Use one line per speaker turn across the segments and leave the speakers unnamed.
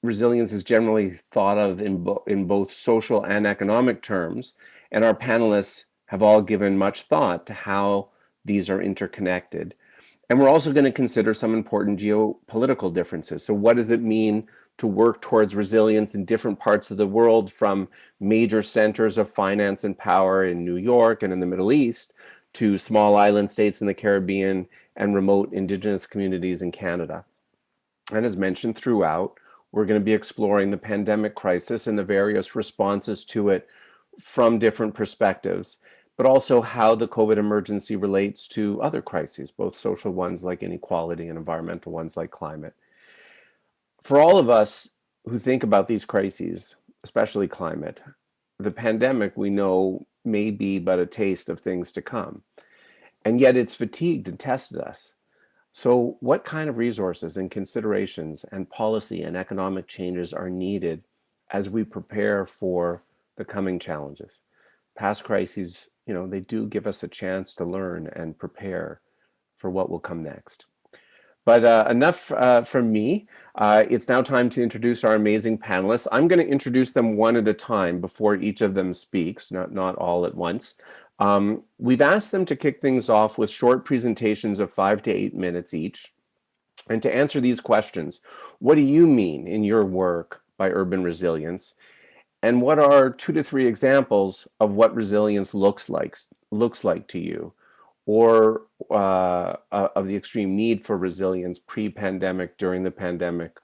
resilience is generally thought of in both social and economic terms, and our panelists have all given much thought to how these are interconnected. And we're also going to consider some important geopolitical differences. So what does it mean to work towards resilience in different parts of the world, from major centers of finance and power in New York and in the Middle East to small island states in the Caribbean and remote Indigenous communities in Canada? And as mentioned throughout, we're going to be exploring the pandemic crisis and the various responses to it from different perspectives, but also how the COVID emergency relates to other crises, both social ones like inequality and environmental ones like climate. For all of us who think about these crises, especially climate, the pandemic, we know, may be but a taste of things to come. And yet it's fatigued and tested us. So what kind of resources and considerations and policy and economic changes are needed as we prepare for the coming challenges? Past crises, they do give us a chance to learn and prepare for what will come next. But enough from me. It's now time to introduce our amazing panelists. I'm going to introduce them one at a time before each of them speaks, not all at once. We've asked them to kick things off with short presentations of 5 to 8 minutes each. And to answer these questions, what do you mean in your work by urban resilience? And what are 2 to 3 examples of what resilience looks like to you, or of the extreme need for resilience pre-pandemic, during the pandemic,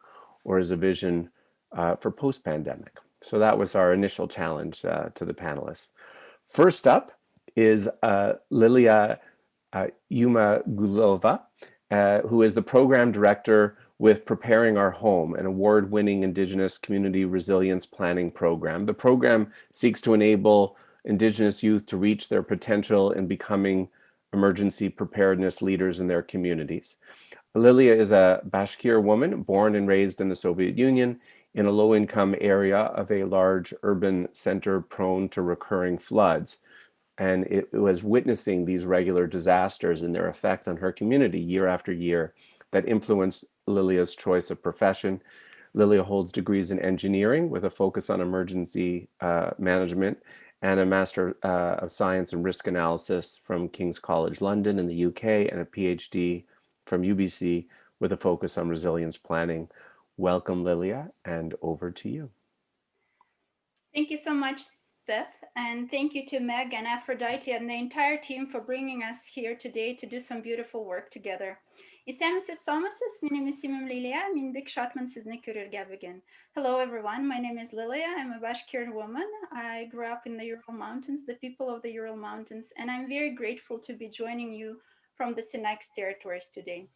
or as a vision for post-pandemic? So that was our initial challenge to the panelists. First up is Lilia Yumagulova, who is the program director with Preparing Our Home, an award-winning Indigenous community resilience planning program. The program seeks to enable Indigenous youth to reach their potential in becoming emergency preparedness leaders in their communities. Lilia is a Bashkir woman born and raised in the Soviet Union in a low-income area of a large urban center prone to recurring floods. And it was witnessing these regular disasters and their effect on her community year after year that influenced Lilia's choice of profession. Lilia holds degrees in engineering with a focus on emergency management and a Master of Science in Risk Analysis from King's College London in the UK, and a PhD from UBC with a focus on resilience planning. Welcome, Lilia, and over to you.
Thank you so much, Seth, and thank you to Meg and Aphrodite and the entire team for bringing us here today to do some beautiful work together. Hello everyone, my name is Lilia. I'm a Bashkir woman. I grew up in the Ural Mountains, the people of the Ural Mountains, and I'm very grateful to be joining you from the Sinai's territories today.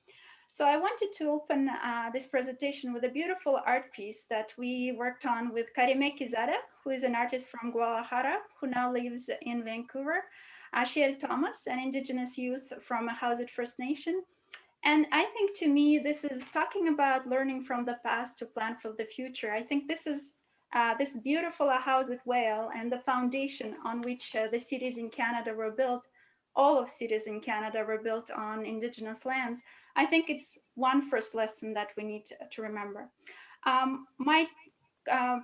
So I wanted to open this presentation with a beautiful art piece that we worked on with Karime Kizada, who is an artist from Guadalajara, who now lives in Vancouver, Ashiel Thomas, an Indigenous youth from a Hausut First Nation. And I think, to me, this is talking about learning from the past to plan for the future. I think this is this beautiful Hausut whale and the foundation on which the cities in Canada were built. All of cities in Canada were built on Indigenous lands. I think it's one first lesson that we need to remember. My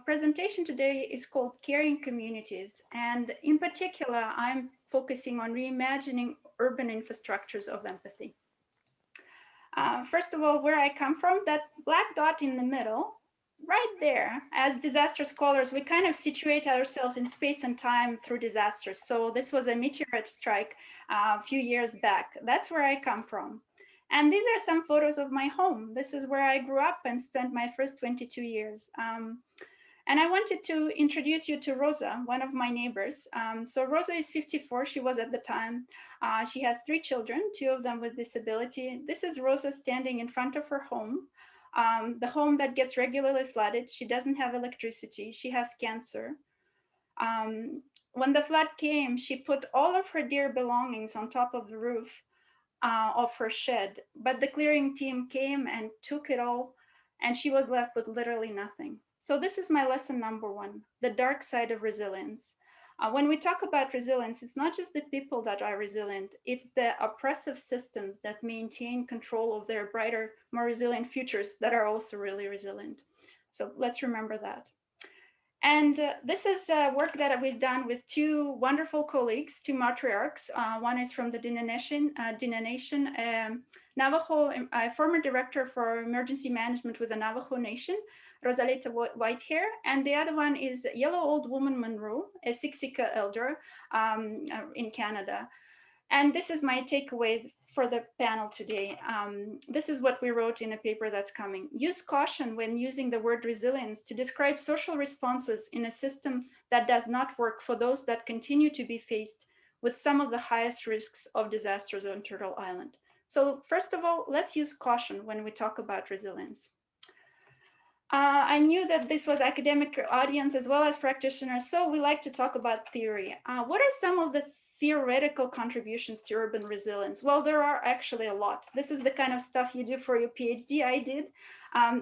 presentation today is called Caring Communities, and in particular, I'm focusing on reimagining urban infrastructures of empathy. First of all, where I come from, that black dot in the middle, right there, as disaster scholars, we kind of situate ourselves in space and time through disasters. So this was a meteorite strike a few years back. That's where I come from. And these are some photos of my home. This is where I grew up and spent my first 22 years. And I wanted to introduce you to Rosa, one of my neighbors. So Rosa is 54, she was at the time. She has 3 children, 2 of them with disability. This is Rosa standing in front of her home, the home that gets regularly flooded. She doesn't have electricity, she has cancer. When the flood came, she put all of her dear belongings on top of the roof of her shed, but the clearing team came and took it all, and she was left with literally nothing. So this is my lesson number 1, the dark side of resilience. When we talk about resilience, it's not just the people that are resilient, it's the oppressive systems that maintain control of their brighter, more resilient futures that are also really resilient. So let's remember that. And this is work that we've done with two wonderful colleagues, two matriarchs. One is from the Diné Nation, Navajo, former director for emergency management with the Navajo Nation, Rosalita Whitehair. And the other one is Yellow Old Woman Monroe, a Siksika elder in Canada. And this is my takeaway for the panel today. This is what we wrote in a paper that's coming. Use caution when using the word resilience to describe social responses in a system that does not work for those that continue to be faced with some of the highest risks of disasters on Turtle Island. So first of all, let's use caution when we talk about resilience. I knew that this was academic audience as well as practitioners, so we like to talk about theory. What are some of the theoretical contributions to urban resilience? Well, there are actually a lot. This is the kind of stuff you do for your PhD. I did.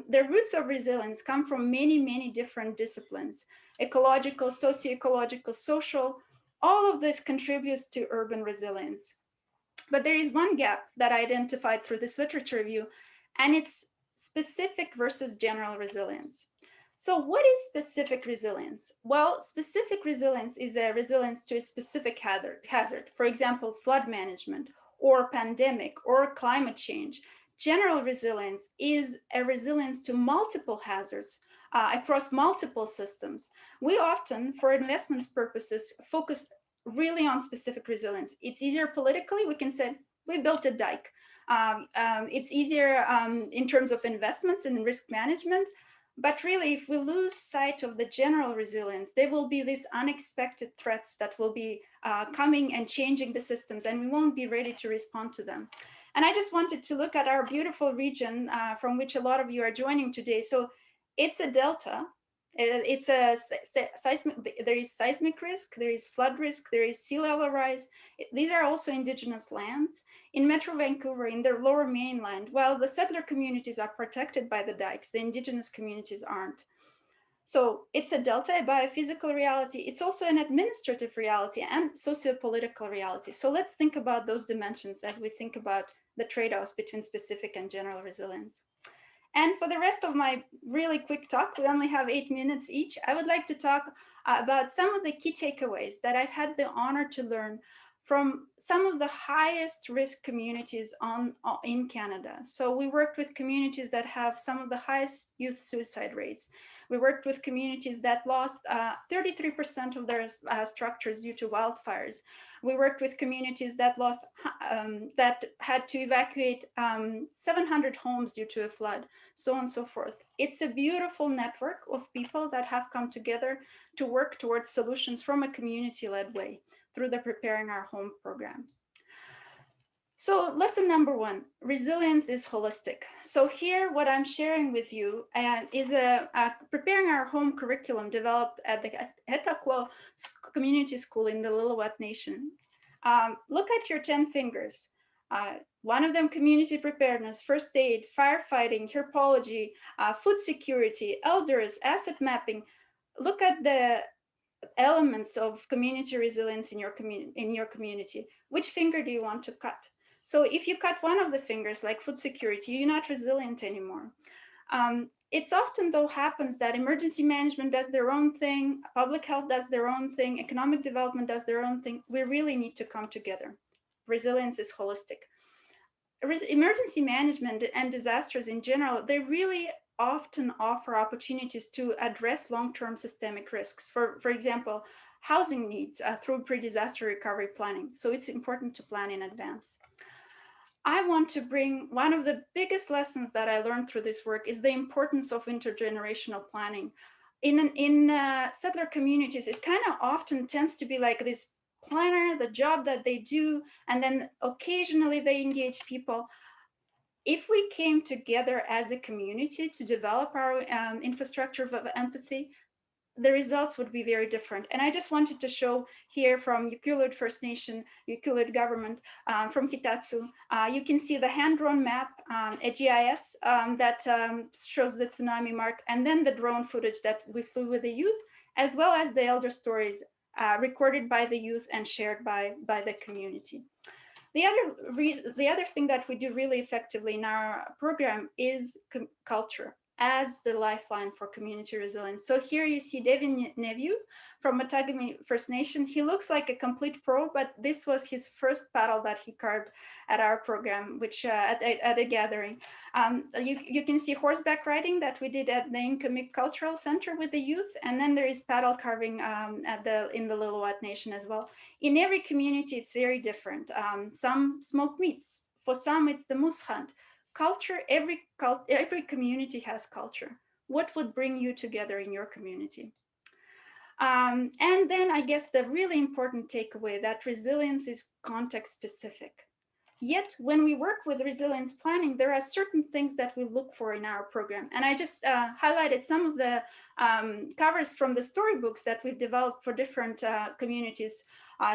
The roots of resilience come from many, many different disciplines: ecological, socio-ecological, social. All of this contributes to urban resilience. But there is one gap that I identified through this literature review, and it's specific versus general resilience. So what is specific resilience? Well, specific resilience is a resilience to a specific hazard. For example, flood management or pandemic or climate change. General resilience is a resilience to multiple hazards across multiple systems. We often, for investments purposes, focus really on specific resilience. It's easier politically. We can say, we built a dike. It's easier in terms of investments and risk management. But really, if we lose sight of the general resilience, there will be these unexpected threats that will be coming and changing the systems, and we won't be ready to respond to them. And I just wanted to look at our beautiful region from which a lot of you are joining today. So it's a delta. It's a seismic, there is seismic risk, there is flood risk, there is sea level rise. These are also indigenous lands. In Metro Vancouver, in the lower mainland, while the settler communities are protected by the dikes, the indigenous communities aren't. So it's a delta, a biophysical reality. It's also an administrative reality and socio-political reality. So let's think about those dimensions as we think about the trade-offs between specific and general resilience. And for the rest of my really quick talk, we only have 8 minutes each. I would like to talk about some of the key takeaways that I've had the honor to learn from some of the highest risk communities in Canada. So we worked with communities that have some of the highest youth suicide rates. We worked with communities that lost 33% of their structures due to wildfires. We worked with communities that that had to evacuate 700 homes due to a flood, so on and so forth. It's a beautiful network of people that have come together to work towards solutions from a community-led way through the Preparing Our Home program. So lesson number one, resilience is holistic. So here, what I'm sharing with you is a Preparing Our Home curriculum developed at the Hetaklo Community School in the Lillooet Nation. Look at your 10 fingers. One of them, community preparedness, first aid, firefighting, herpology, food security, elders, asset mapping. Look at the elements of community resilience in your community. Which finger do you want to cut? So if you cut one of the fingers, like food security, you're not resilient anymore. It's often, though, happens that emergency management does their own thing, public health does their own thing, economic development does their own thing. We really need to come together. Resilience is holistic. Emergency management and disasters in general, they really often offer opportunities to address long-term systemic risks. For example, housing needs through pre-disaster recovery planning. So it's important to plan in advance. I want to bring one of the biggest lessons that I learned through this work is the importance of intergenerational planning. In settler communities, it kind of often tends to be like this planner, the job that they do, and then occasionally they engage people. If we came together as a community to develop our infrastructure of empathy, the results would be very different. And I just wanted to show here from Uqluit First Nation, Uqluit government, from Hitatsu, you can see the hand-drawn map, a GIS that shows the tsunami mark, and then the drone footage that we flew with the youth, as well as the elder stories recorded by the youth and shared by the community. The other thing that we do really effectively in our program is culture. as the lifeline for community resilience. So here you see David Neveu from Matagami First Nation. He looks like a complete pro, but this was his first paddle that he carved at our program, which at a gathering. You can see horseback riding that we did at the Inkamik Cultural Center with the youth, and then there is paddle carving in the Lillooet Nation as well. In every community, it's very different. Some smoke meats. For some, it's the moose hunt. Culture, every community has culture. What would bring you together in your community? And then I guess the really important takeaway that resilience is context specific. Yet when we work with resilience planning, there are certain things that we look for in our program. And I just highlighted some of the covers from the storybooks that we've developed for different communities.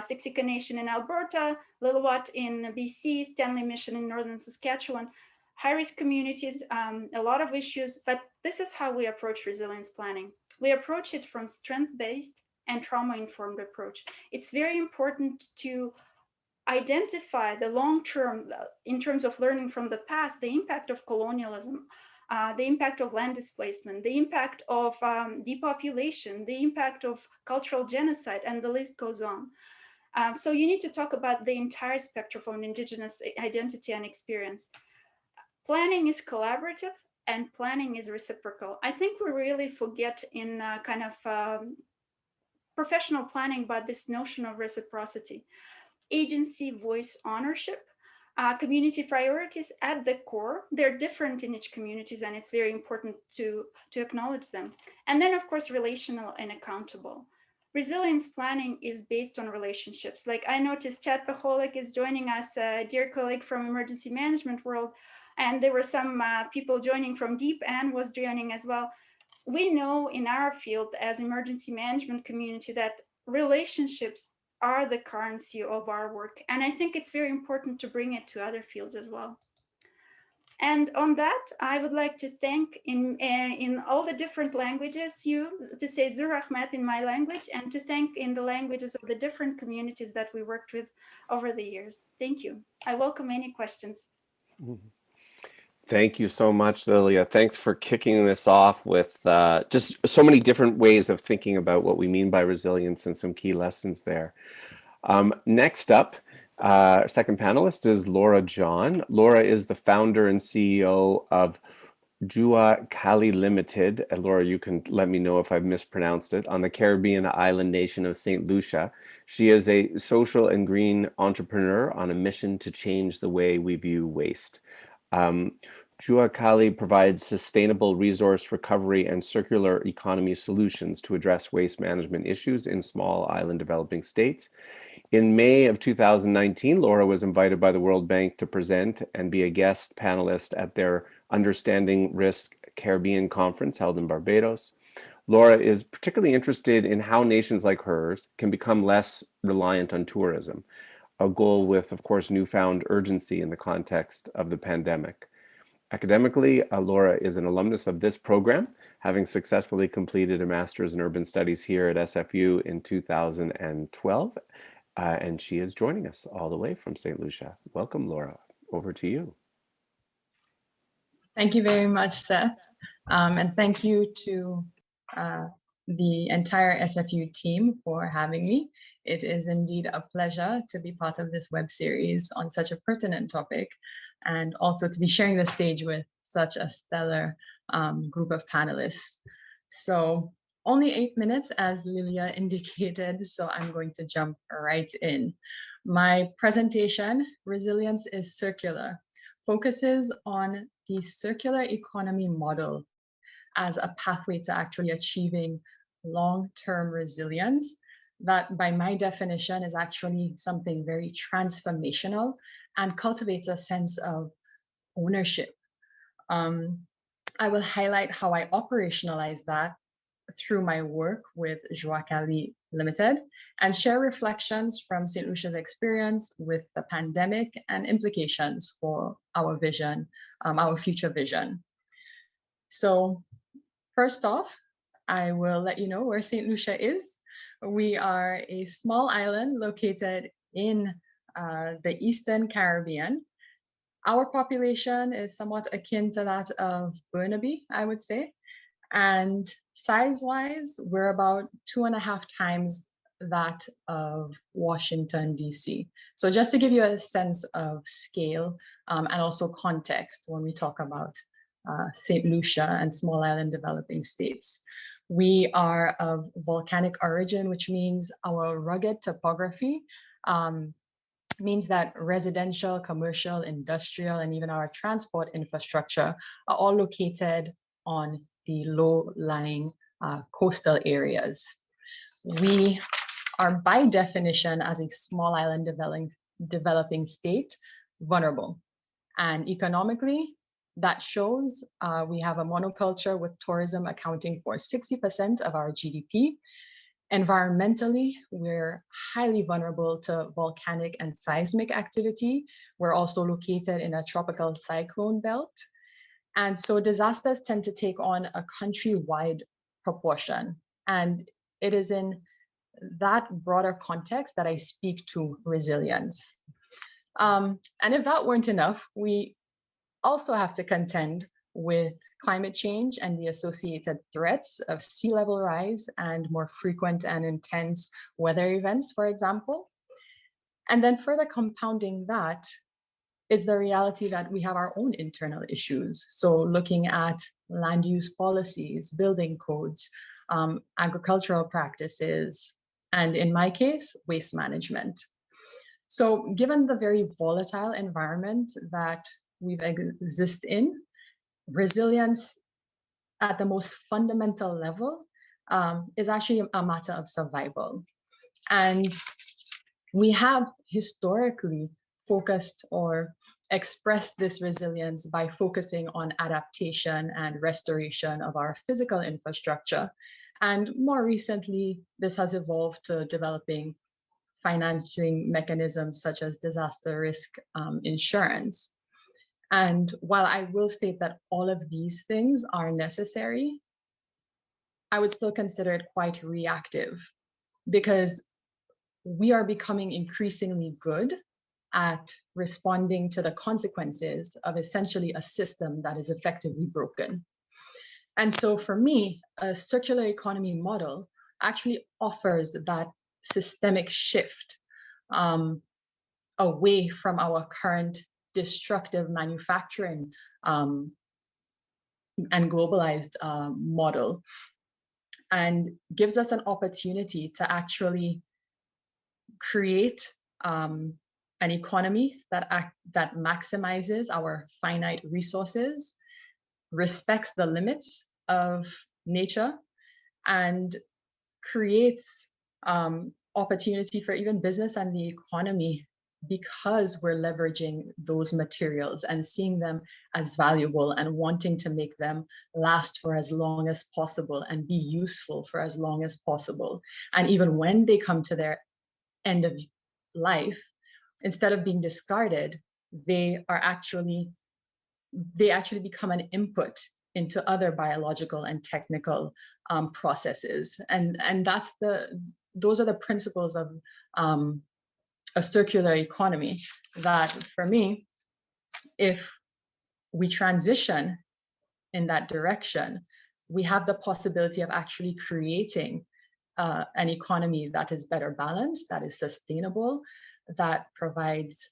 Siksika Nation in Alberta, Lillooet in BC, Stanley Mission in Northern Saskatchewan. High-risk communities, a lot of issues, but this is how we approach resilience planning. We approach it from strength-based and trauma-informed approach. It's very important to identify the long-term, in terms of learning from the past, the impact of colonialism, the impact of land displacement, the impact of depopulation, the impact of cultural genocide, and the list goes on. So you need to talk about the entire spectrum of Indigenous identity and experience. Planning is collaborative and planning is reciprocal. I think we really forget in kind of professional planning about this notion of reciprocity. Agency, voice, ownership, community priorities at the core. They're different in each communities, and it's very important to acknowledge them. And then, of course, relational and accountable. Resilience planning is based on relationships. Like I noticed Chad Paholik is joining us, a dear colleague from emergency management world, and there were some people joining from DEEP. Anne was joining as well. We know in our field as emergency management community that relationships are the currency of our work. And I think it's very important to bring it to other fields as well. And on that, I would like to thank in all the different languages to say Zur Rahmat in my language, and to thank in the languages of the different communities that we worked with over the years. Thank you. I welcome any questions.
Thank you so much, Lilia. Thanks for kicking this off with just so many different ways of thinking about what we mean by resilience and some key lessons there. Next up, our second panelist is Laurah John. Laurah is the founder and CEO of Jua Kali Limited. And Laurah, you can let me know if I've mispronounced it, on the Caribbean island nation of St. Lucia. She is a social and green entrepreneur on a mission to change the way we view waste. Jua Kali provides sustainable resource recovery and circular economy solutions to address waste management issues in small island developing states. In May of 2019, Laurah was invited by the World Bank to present and be a guest panelist at their Understanding Risk Caribbean conference held in Barbados. Laurah is particularly interested in how nations like hers can become less reliant on tourism, a goal with, of course, newfound urgency in the context of the pandemic. Academically, Laurah is an alumnus of this program, having successfully completed a master's in urban studies here at SFU in 2012. And she is joining us all the way from St. Lucia. Welcome, Laurah. Over to you.
Thank you very much, Seth. And thank you to the entire SFU team for having me. It is indeed a pleasure to be part of this web series on such a pertinent topic, and also to be sharing the stage with such a stellar group of panelists. So only 8 minutes, as Lilia indicated, so I'm going to jump right in. My presentation, Resilience is Circular, focuses on the circular economy model as a pathway to actually achieving long-term resilience. That, by my definition, is actually something very transformational and cultivates a sense of ownership. I will highlight how I operationalize that through my work with Jua Kali Limited, and share reflections from St. Lucia's experience with the pandemic and implications for our vision, our future vision. So first off, I will let you know where St. Lucia is. We are a small island located in the Eastern Caribbean. Our population is somewhat akin to that of Burnaby, I would say. And size-wise, we're about 2.5 times that of Washington, D.C. So just to give you a sense of scale and also context when we talk about St. Lucia and small island developing states. We are of volcanic origin, which means our rugged topography means that residential, commercial, industrial, and even our transport infrastructure are all located on the low-lying coastal areas. We are by definition, as a small island developing state, vulnerable. And economically, that shows we have a monoculture with tourism accounting for 60% of our GDP. Environmentally, we're highly vulnerable to volcanic and seismic activity. We're also located in a tropical cyclone belt. And so disasters tend to take on a countrywide proportion. And it is in that broader context that I speak to resilience. And if that weren't enough, we also have to contend with climate change and the associated threats of sea level rise and more frequent and intense weather events, for example. And then further compounding that is the reality that we have our own internal issues. So looking at land use policies, building codes, agricultural practices, and in my case, waste management. So given the very volatile environment that we exist in, resilience at the most fundamental level is actually a matter of survival. And we have historically focused or expressed this resilience by focusing on adaptation and restoration of our physical infrastructure. And more recently, this has evolved to developing financing mechanisms such as disaster risk insurance. And while I will state that all of these things are necessary, I would still consider it quite reactive because we are becoming increasingly good at responding to the consequences of essentially a system that is effectively broken. And so for me, a circular economy model actually offers that systemic shift away from our current destructive manufacturing and globalized model, and gives us an opportunity to actually create an economy that maximizes our finite resources, respects the limits of nature, and creates opportunity for even business and the economy because we're leveraging those materials and seeing them as valuable and wanting to make them last for as long as possible and be useful for as long as possible. And even when they come to their end of life, instead of being discarded, they actually become an input into other biological and technical processes. And those are the principles of a circular economy that, for me, if we transition in that direction, we have the possibility of actually creating an economy that is better balanced, that is sustainable, that provides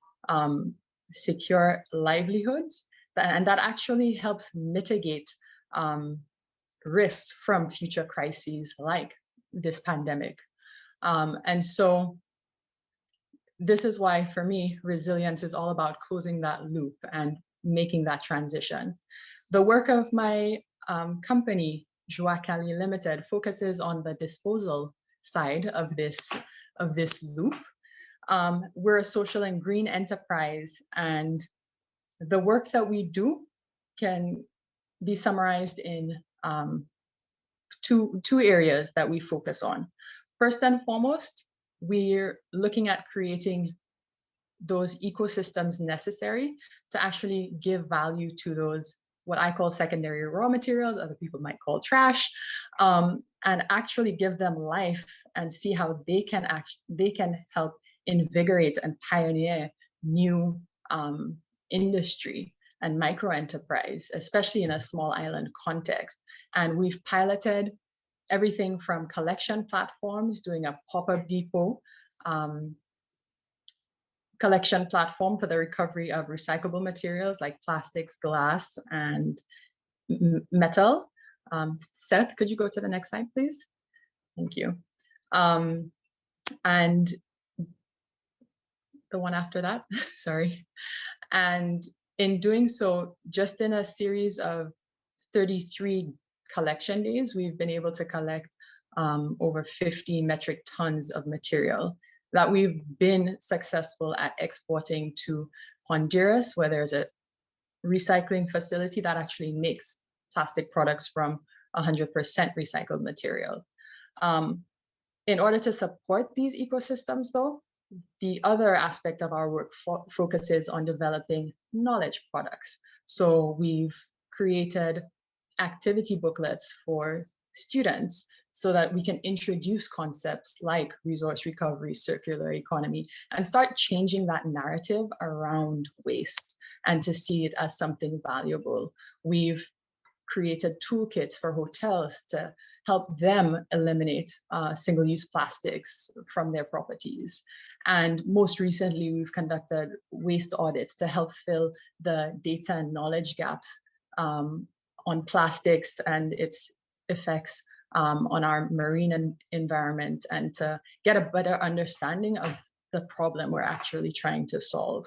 secure livelihoods, and that actually helps mitigate risks from future crises like this pandemic. And so this is why, for me, resilience is all about closing that loop and making that transition. The work of my company, Joie Cali Limited, focuses on the disposal side of this loop. We're a social and green enterprise, and the work that we do can be summarized in two areas that we focus on. First and foremost, we're looking at creating those ecosystems necessary to actually give value to those, what I call secondary raw materials, other people might call trash, and actually give them life and see how they can help invigorate and pioneer new industry and micro enterprise, especially in a small island context. And we've piloted everything from collection platforms, doing a pop-up depot, collection platform for the recovery of recyclable materials like plastics, glass, and metal. Seth, could you go to the next slide, please? Thank you. And the one after that, sorry. And in doing so, just in a series of 33 collection days, we've been able to collect over 50 metric tons of material that we've been successful at exporting to Honduras, where there's a recycling facility that actually makes plastic products from 100% recycled materials. In order to support these ecosystems, though, the other aspect of our work focuses on developing knowledge products. So we've created activity booklets for students so that we can introduce concepts like resource recovery, circular economy, and start changing that narrative around waste and to see it as something valuable. We've created toolkits for hotels to help them eliminate single-use plastics from their properties. And most recently, we've conducted waste audits to help fill the data and knowledge gaps on plastics and its effects on our marine environment, and to get a better understanding of the problem we're actually trying to solve.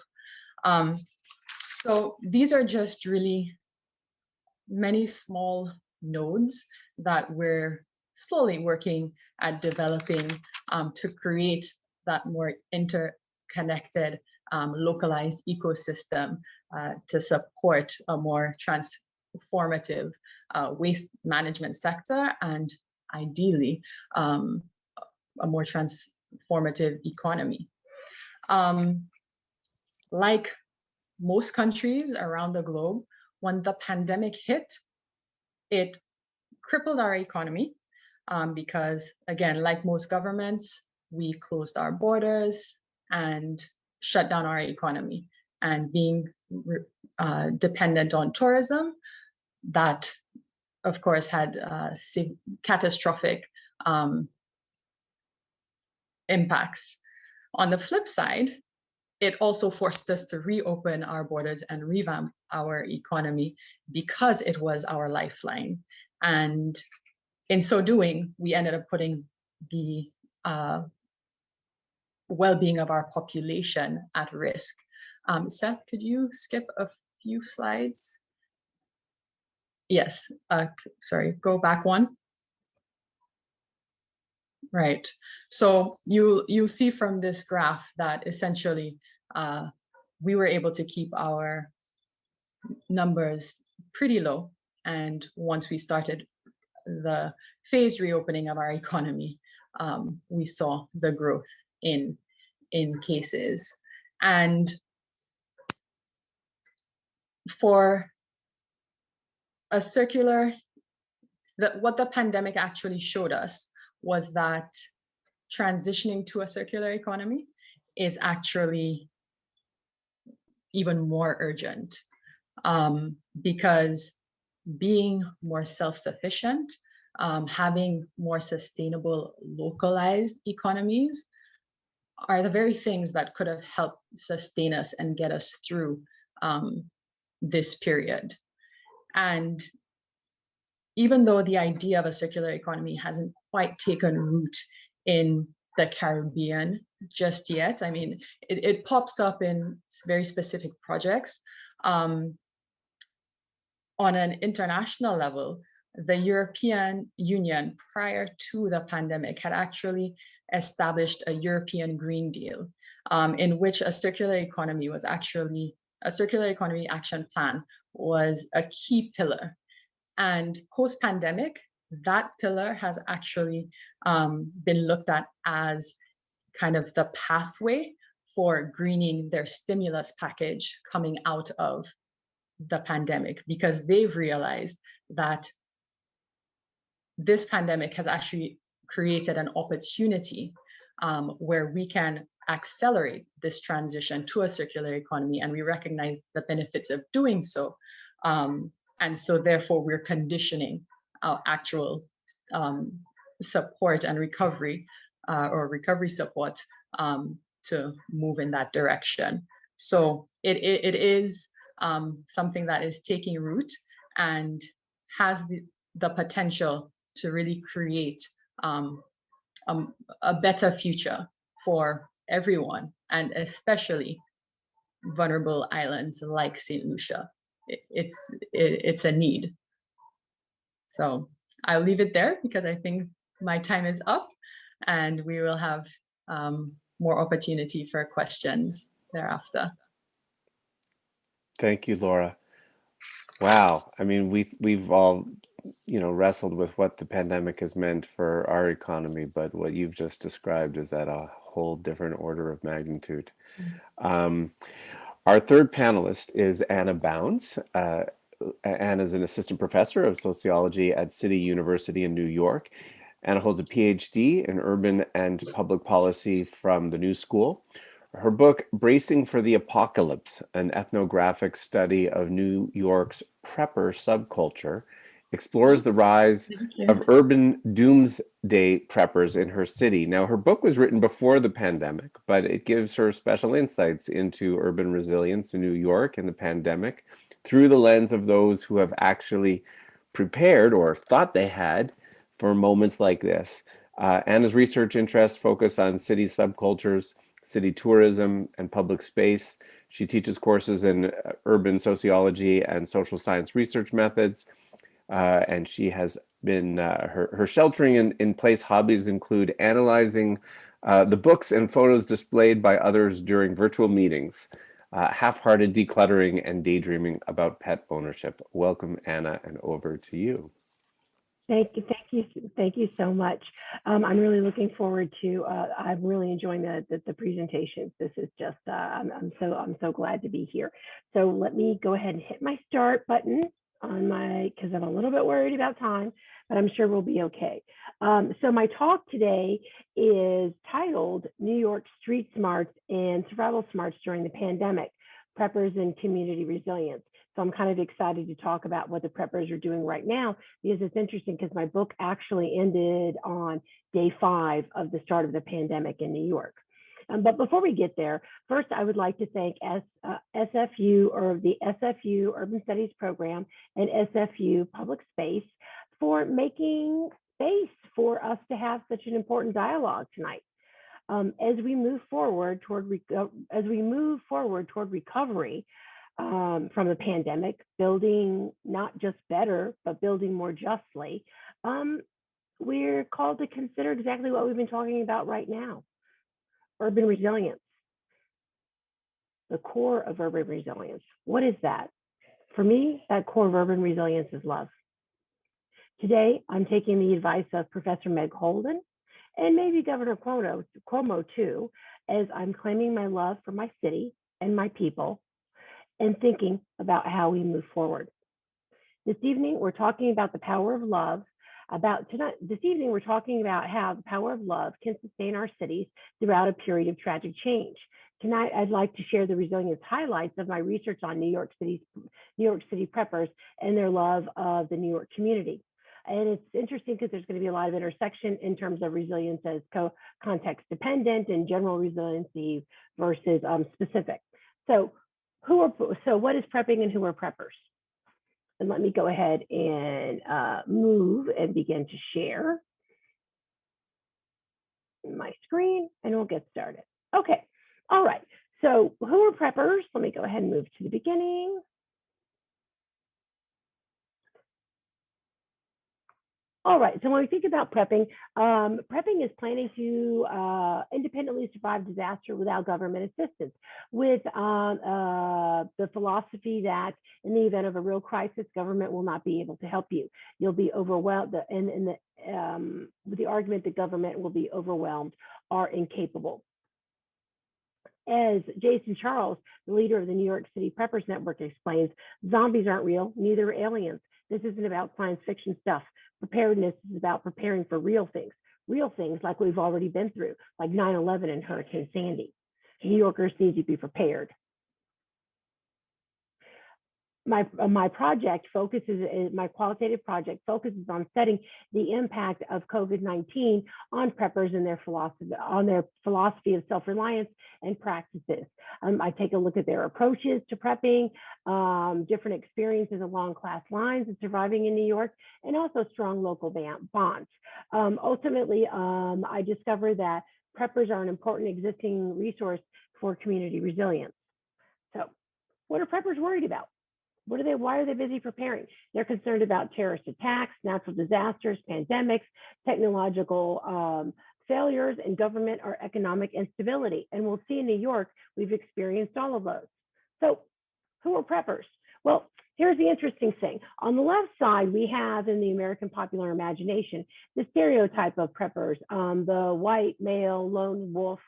So these are just really many small nodes that we're slowly working at developing to create that more interconnected, localized ecosystem to support a more transformative waste management sector, and ideally a more transformative economy. Like most countries around the globe, when the pandemic hit, it crippled our economy because, again, like most governments, we closed our borders and shut down our economy. And being dependent on tourism, that, of course, had catastrophic impacts. On the flip side, it also forced us to reopen our borders and revamp our economy because it was our lifeline. And in so doing, we ended up putting the well-being of our population at risk. Seth, could you skip a few slides? Yes, sorry, go back one. Right, so you'll see from this graph that essentially we were able to keep our numbers pretty low. And once we started the phased reopening of our economy, we saw the growth in cases. And for a circular, what the pandemic actually showed us was that transitioning to a circular economy is actually even more urgent because being more self-sufficient, having more sustainable localized economies are the very things that could have helped sustain us and get us through this period. And even though the idea of a circular economy hasn't quite taken root in the Caribbean just yet, I mean, it pops up in very specific projects. On an international level, the European Union, prior to the pandemic, had actually established a European Green Deal in which a circular economy was actually, a circular economy action plan was a key pillar. And post-pandemic, that pillar has actually been looked at as kind of the pathway for greening their stimulus package coming out of the pandemic, because they've realized that this pandemic has actually created an opportunity where we can accelerate this transition to a circular economy, and we recognize the benefits of doing so. And so therefore we're conditioning our actual support and recovery or recovery support to move in that direction. So it is something that is taking root and has the potential to really create a better future for everyone, and especially vulnerable islands like St. Lucia. It's a need. So I'll leave it there because I think my time is up, and we will have more opportunity for questions thereafter.
Thank you, Laurah. Wow. I mean, we've all, wrestled with what the pandemic has meant for our economy, but what you've just described is at a whole different order of magnitude. Our third panelist is Anna Bounds. Anna is an assistant professor of sociology at City University in New York. Anna holds a PhD in urban and public policy from the New School. Her book, Bracing for the Apocalypse, an ethnographic study of New York's prepper subculture, explores the rise of urban doomsday preppers in her city. Now, her book was written before the pandemic, but it gives her special insights into urban resilience in New York and the pandemic through the lens of those who have actually prepared or thought they had for moments like this. Anna's research interests focus on city subcultures, city tourism, and public space. She teaches courses in urban sociology and social science research methods. And she has been, her sheltering in place hobbies include analyzing the books and photos displayed by others during virtual meetings, half-hearted decluttering, and daydreaming about pet ownership. Welcome, Anna, and over to you.
Thank you so much. I'm really looking forward to. I'm really enjoying the presentations. This is just. I'm so glad to be here. So let me go ahead and hit my start button on my, because I'm a little bit worried about time, but I'm sure we'll be okay. So my talk today is titled "New York Street Smarts and Survival Smarts During the Pandemic: Preppers and Community Resilience." So I'm kind of excited to talk about what the preppers are doing right now, because it's interesting because my book actually ended on day 5 of the start of the pandemic in New York. But before we get there, first I would like to thank SFU, or the SFU Urban Studies Program, and SFU Public Space for making space for us to have such an important dialogue tonight. As we move forward toward recovery from the pandemic, building not just better, but building more justly, we're called to consider exactly what we've been talking about right now: urban resilience, the core of urban resilience. What is that? For me, that core of urban resilience is love. Today, I'm taking the advice of Professor Meg Holden, and maybe Governor Cuomo too, as I'm claiming my love for my city and my people, and thinking about how we move forward. This evening, we're talking about the power of love. This evening, we're talking about how the power of love can sustain our cities throughout a period of tragic change. Tonight, I'd like to share the resilience highlights of my research on New York City preppers and their love of the New York community. And it's interesting because there's going to be a lot of intersection in terms of resilience as context dependent and general resiliency versus specific. So what is prepping and who are preppers? And let me go ahead and move and begin to share my screen, and we'll get started. Okay, all right. So who are preppers? Let me go ahead and move to the beginning. All right, so when we think about prepping, prepping is planning to independently survive disaster without government assistance, with the philosophy that in the event of a real crisis, government will not be able to help you. You'll be overwhelmed, and with the argument that government will be overwhelmed or incapable. As Jason Charles, the leader of the New York City Preppers Network, explains, zombies aren't real, neither are aliens. This isn't about science fiction stuff. Preparedness is about preparing for real things like we've already been through, like 9/11 and Hurricane Sandy. New Yorkers need to be prepared. My project focuses, my qualitative project focuses on studying the impact of COVID-19 on preppers and their philosophy of self-reliance and practices. I take a look at their approaches to prepping, different experiences along class lines and surviving in New York, and also strong local bonds. Ultimately, I discovered that preppers are an important existing resource for community resilience. So, what are preppers worried about? Why are they busy preparing? They're concerned about terrorist attacks, natural disasters, pandemics, technological failures, and government or economic instability. And we'll see in New York, we've experienced all of those. So who are preppers? Well, here's the interesting thing. On the left side, we have in the American popular imagination, the stereotype of preppers, the white male lone wolf,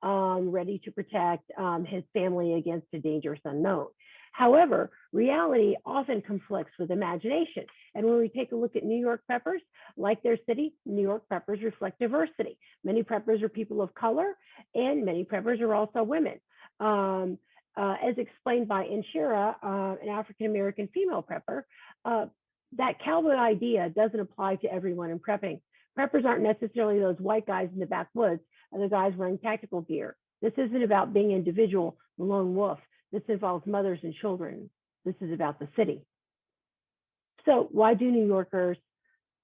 ready to protect his family against a dangerous unknown. However, reality often conflicts with imagination. And when we take a look at New York preppers, like their city, New York preppers reflect diversity. Many preppers are people of color, and many preppers are also women. As explained by Inshira, an African-American female prepper, that cowboy idea doesn't apply to everyone in prepping. Preppers aren't necessarily those white guys in the backwoods and the guys wearing tactical gear. This isn't about being individual, the lone wolf. This involves mothers and children. This is about the city. So why do New Yorkers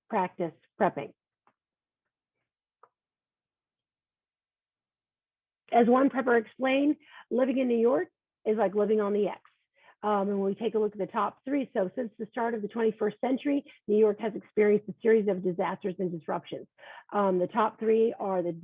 practice prepping? As one prepper explained, living in New York is like living on the X. And when we take a look at the top three, so since the start of the 21st century, New York has experienced a series of disasters and disruptions. The top three are the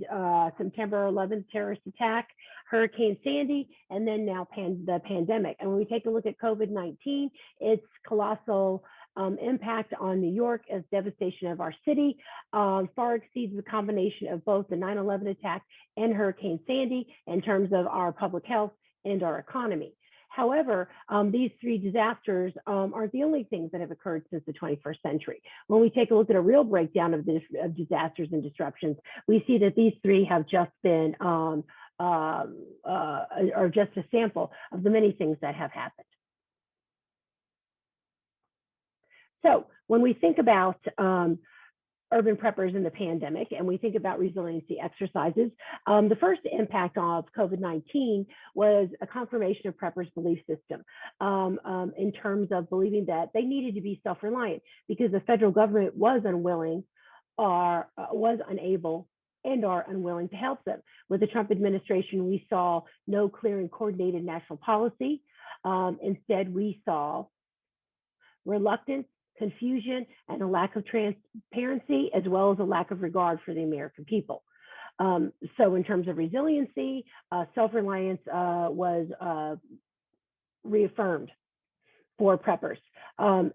September 11th terrorist attack, Hurricane Sandy, and then now the pandemic. And when we take a look at COVID-19, its colossal impact on New York as devastation of our city far exceeds the combination of both the 9/11 attack and Hurricane Sandy in terms of our public health and our economy. However, these three disasters aren't the only things that have occurred since the 21st century. When we take a look at a real breakdown of disasters and disruptions, we see that these three have just been, are just a sample of the many things that have happened. So when we think about urban preppers in the pandemic, and we think about resiliency exercises, the first impact of COVID-19 was a confirmation of preppers' belief system in terms of believing that they needed to be self-reliant because the federal government was unwilling or was unable and are unwilling to help them. With the Trump administration, we saw no clear and coordinated national policy. Instead, we saw reluctance, confusion, and a lack of transparency, as well as a lack of regard for the American people. So in terms of resiliency, self-reliance was reaffirmed for preppers. And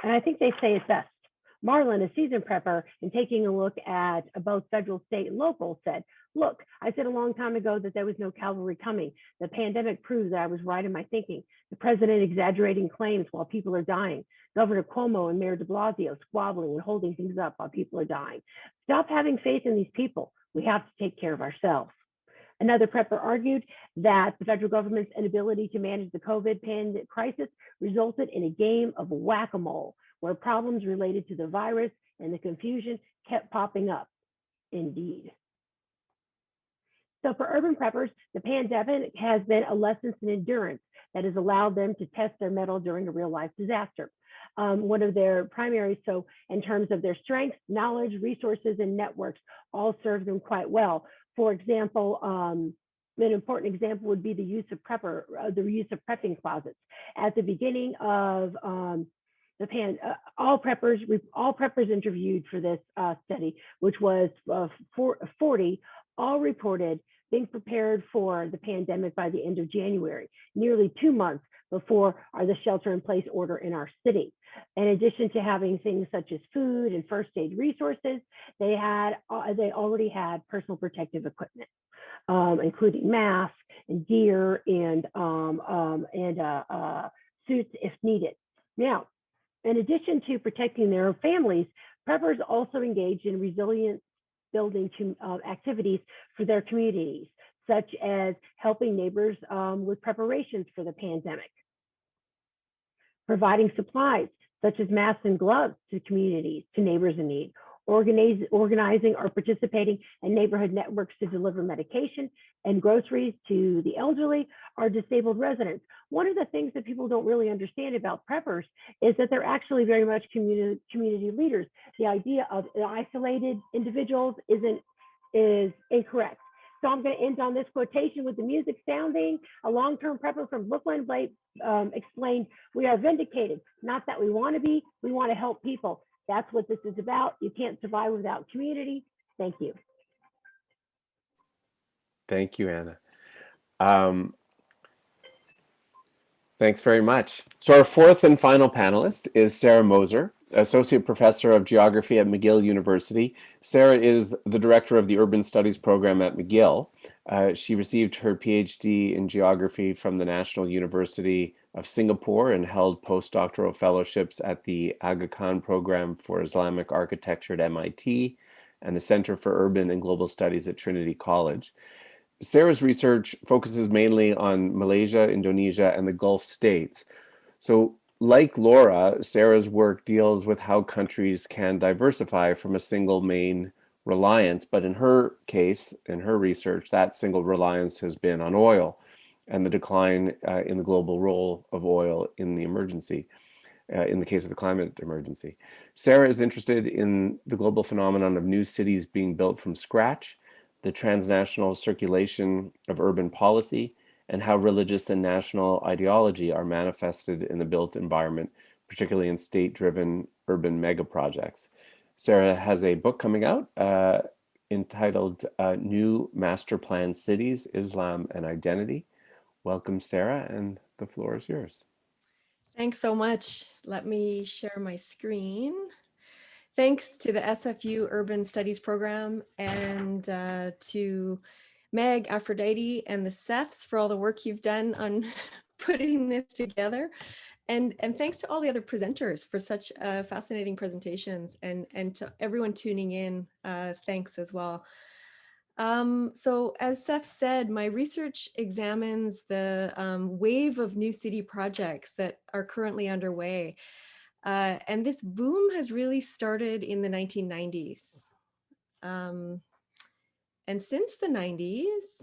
I think they say it best. Marlon, a seasoned prepper, in taking a look at both federal, state, and local, said, "Look, I said a long time ago that there was no cavalry coming. The pandemic proves that I was right in my thinking. The president exaggerating claims while people are dying. Governor Cuomo and Mayor de Blasio squabbling and holding things up while people are dying. Stop having faith in these people. We have to take care of ourselves." Another prepper argued that the federal government's inability to manage the COVID crisis resulted in a game of whack-a-mole, where problems related to the virus and the confusion kept popping up. Indeed. So for urban preppers, the pandemic has been a lesson in endurance that has allowed them to test their mettle during a real life disaster. One of their primary, so in terms of their strengths, knowledge, resources, and networks, all serve them quite well. For example, an important example would be the use of prepping closets. At the beginning of all preppers interviewed for this study, which was 40, all reported being prepared for the pandemic by the end of January, nearly 2 months before the shelter-in-place order in our city. In addition to having things such as food and first aid resources, they already had personal protective equipment, including masks and gear and suits if needed. Now, in addition to protecting their families, preppers also engaged in resilience building activities for their communities. such as helping neighbors with preparations for the pandemic, providing supplies such as masks and gloves to communities, to neighbors in need, organizing or participating in neighborhood networks to deliver medication and groceries to the elderly or disabled residents. One of the things that people don't really understand about preppers is that they're actually very much community leaders. The idea of isolated individuals is incorrect. So I'm going to end on this quotation with the music sounding. A long-term prepper from Brooklyn explained, "We are vindicated, not that we want to be, we want to help people. That's what this is about. You can't survive without community." Thank you.
Thank you, Anna. Thanks very much. So our fourth and final panelist is Sarah Moser, Associate Professor of Geography at McGill University. Sarah is the Director of the Urban Studies Program at McGill. She received her PhD in Geography from the National University of Singapore and held postdoctoral fellowships at the Aga Khan Program for Islamic Architecture at MIT and the Center for Urban and Global Studies at Trinity College. Sarah's research focuses mainly on Malaysia, Indonesia, and the Gulf states. So, like Laurah, Sarah's work deals with how countries can diversify from a single main reliance, but in her case, in her research, that single reliance has been on oil and the decline in the global role of oil in the emergency, in the case of the climate emergency. Sarah is interested in the global phenomenon of new cities being built from scratch, the transnational circulation of urban policy, and how religious and national ideology are manifested in the built environment, particularly in state-driven urban mega projects. Sarah has a book coming out entitled New Master Plan Cities, Islam and Identity. Welcome, Sarah, and the floor is yours.
Thanks so much. Let me share my screen. Thanks to the SFU Urban Studies Program and to Meg, Aphrodite, and the Seths for all the work you've done on putting this together. And thanks to all the other presenters for such fascinating presentations, and to everyone tuning in, thanks as well. So as Seth said, my research examines the wave of new city projects that are currently underway. And this boom has really started in the 1990s. And since the 90s,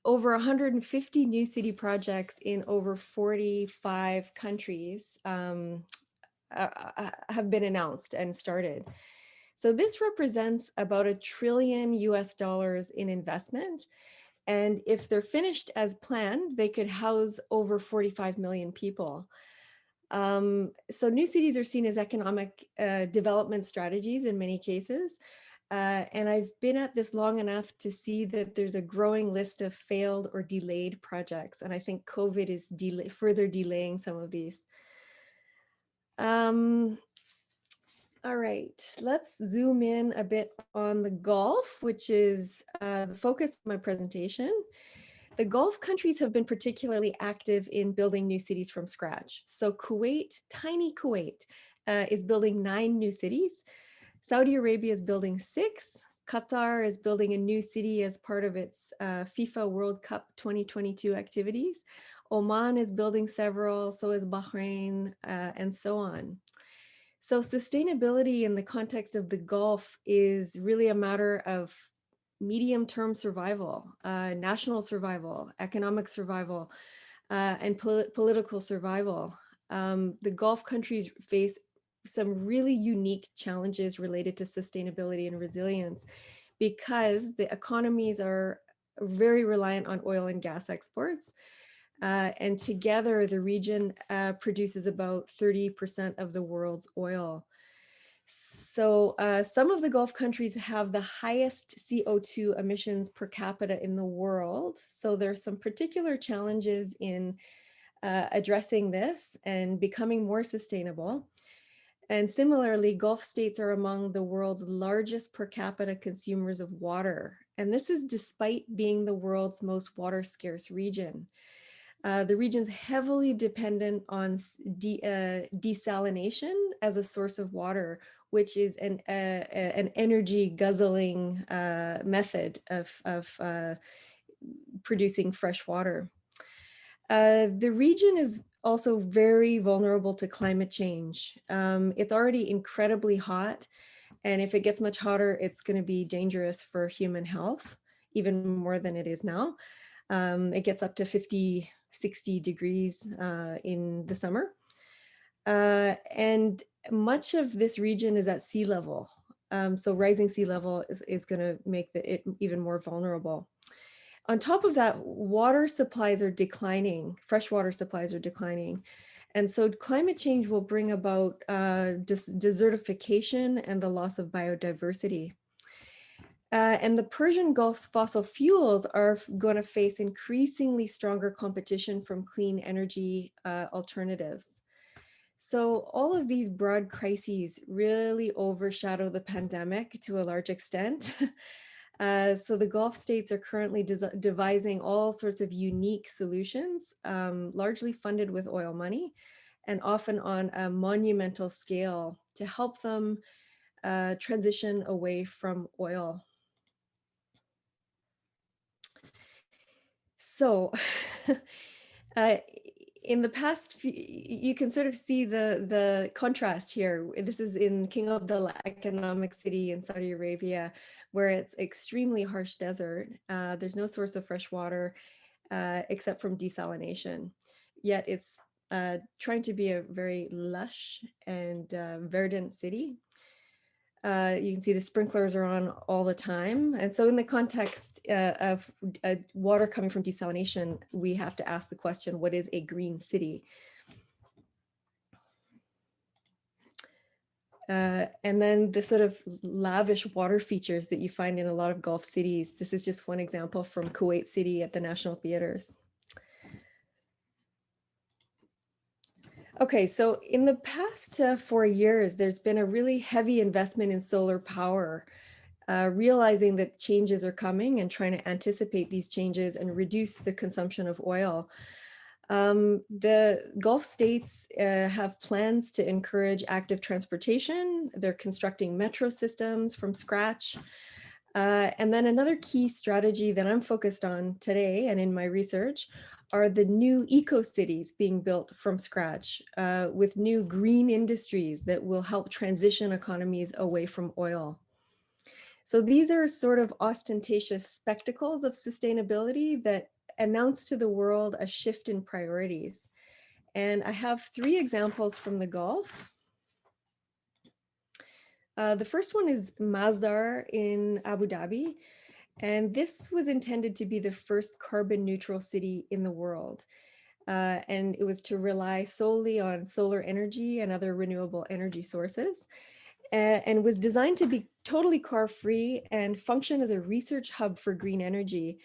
over 150 new city projects in over 45 countries have been announced and started. So this represents about $1 trillion in investment. And if they're finished as planned, they could house over 45 million people. So new cities are seen as economic development strategies in many cases. And I've been at this long enough to see that there's a growing list of failed or delayed projects. And I think COVID is further delaying some of these. All right, let's zoom in a bit on the Gulf, which is the focus of my presentation. The Gulf countries have been particularly active in building new cities from scratch. So Kuwait, tiny Kuwait, is building 9 new cities. Saudi Arabia is building 6. Qatar is building a new city as part of its FIFA World Cup 2022 activities. Oman is building several, so is Bahrain, and so on. So sustainability in the context of the Gulf is really a matter of medium-term survival, national survival, economic survival, and political survival. The Gulf countries face some really unique challenges related to sustainability and resilience because the economies are very reliant on oil and gas exports. And together, the region produces about 30% of the world's oil. So some of the Gulf countries have the highest CO2 emissions per capita in the world. So there's some particular challenges in addressing this and becoming more sustainable. And similarly, Gulf states are among the world's largest per capita consumers of water. And this is despite being the world's most water scarce region. The region's heavily dependent on desalination as a source of water, which is an energy guzzling method of producing fresh water. The region is also very vulnerable to climate change. It's already incredibly hot, and if it gets much hotter, it's going to be dangerous for human health, even more than it is now. It gets up to 50, 60 degrees in the summer. And much of this region is at sea level. So rising sea level is going to make it even more vulnerable. On top of that, water supplies are declining, freshwater supplies are declining. And so climate change will bring about desertification and the loss of biodiversity. And the Persian Gulf's fossil fuels are going to face increasingly stronger competition from clean energy alternatives. So all of these broad crises really overshadow the pandemic to a large extent. So the Gulf states are currently devising all sorts of unique solutions, largely funded with oil money, and often on a monumental scale to help them transition away from oil. So in the past, you can sort of see the contrast here. This is in King Abdullah Economic City in Saudi Arabia, where it's extremely harsh desert. There's no source of fresh water except from desalination. Yet it's trying to be a very lush and verdant city. You can see the sprinklers are on all the time. And so in the context of water coming from desalination, we have to ask the question, what is a green city? And then the sort of lavish water features that you find in a lot of Gulf cities. This is just one example from Kuwait City at the National Theaters. Okay, so in the past 4 years, there's been a really heavy investment in solar power, realizing that changes are coming and trying to anticipate these changes and reduce the consumption of oil. The Gulf states have plans to encourage active transportation. They're constructing metro systems from scratch. And then another key strategy that I'm focused on today and in my research are the new eco-cities being built from scratch with new green industries that will help transition economies away from oil. So these are sort of ostentatious spectacles of sustainability that announce to the world a shift in priorities. And I have 3 examples from the Gulf. The first one is Masdar in Abu Dhabi. And this was intended to be the first carbon neutral city in the world. And it was to rely solely on solar energy and other renewable energy sources, and was designed to be totally car-free and function as a research hub for green energy.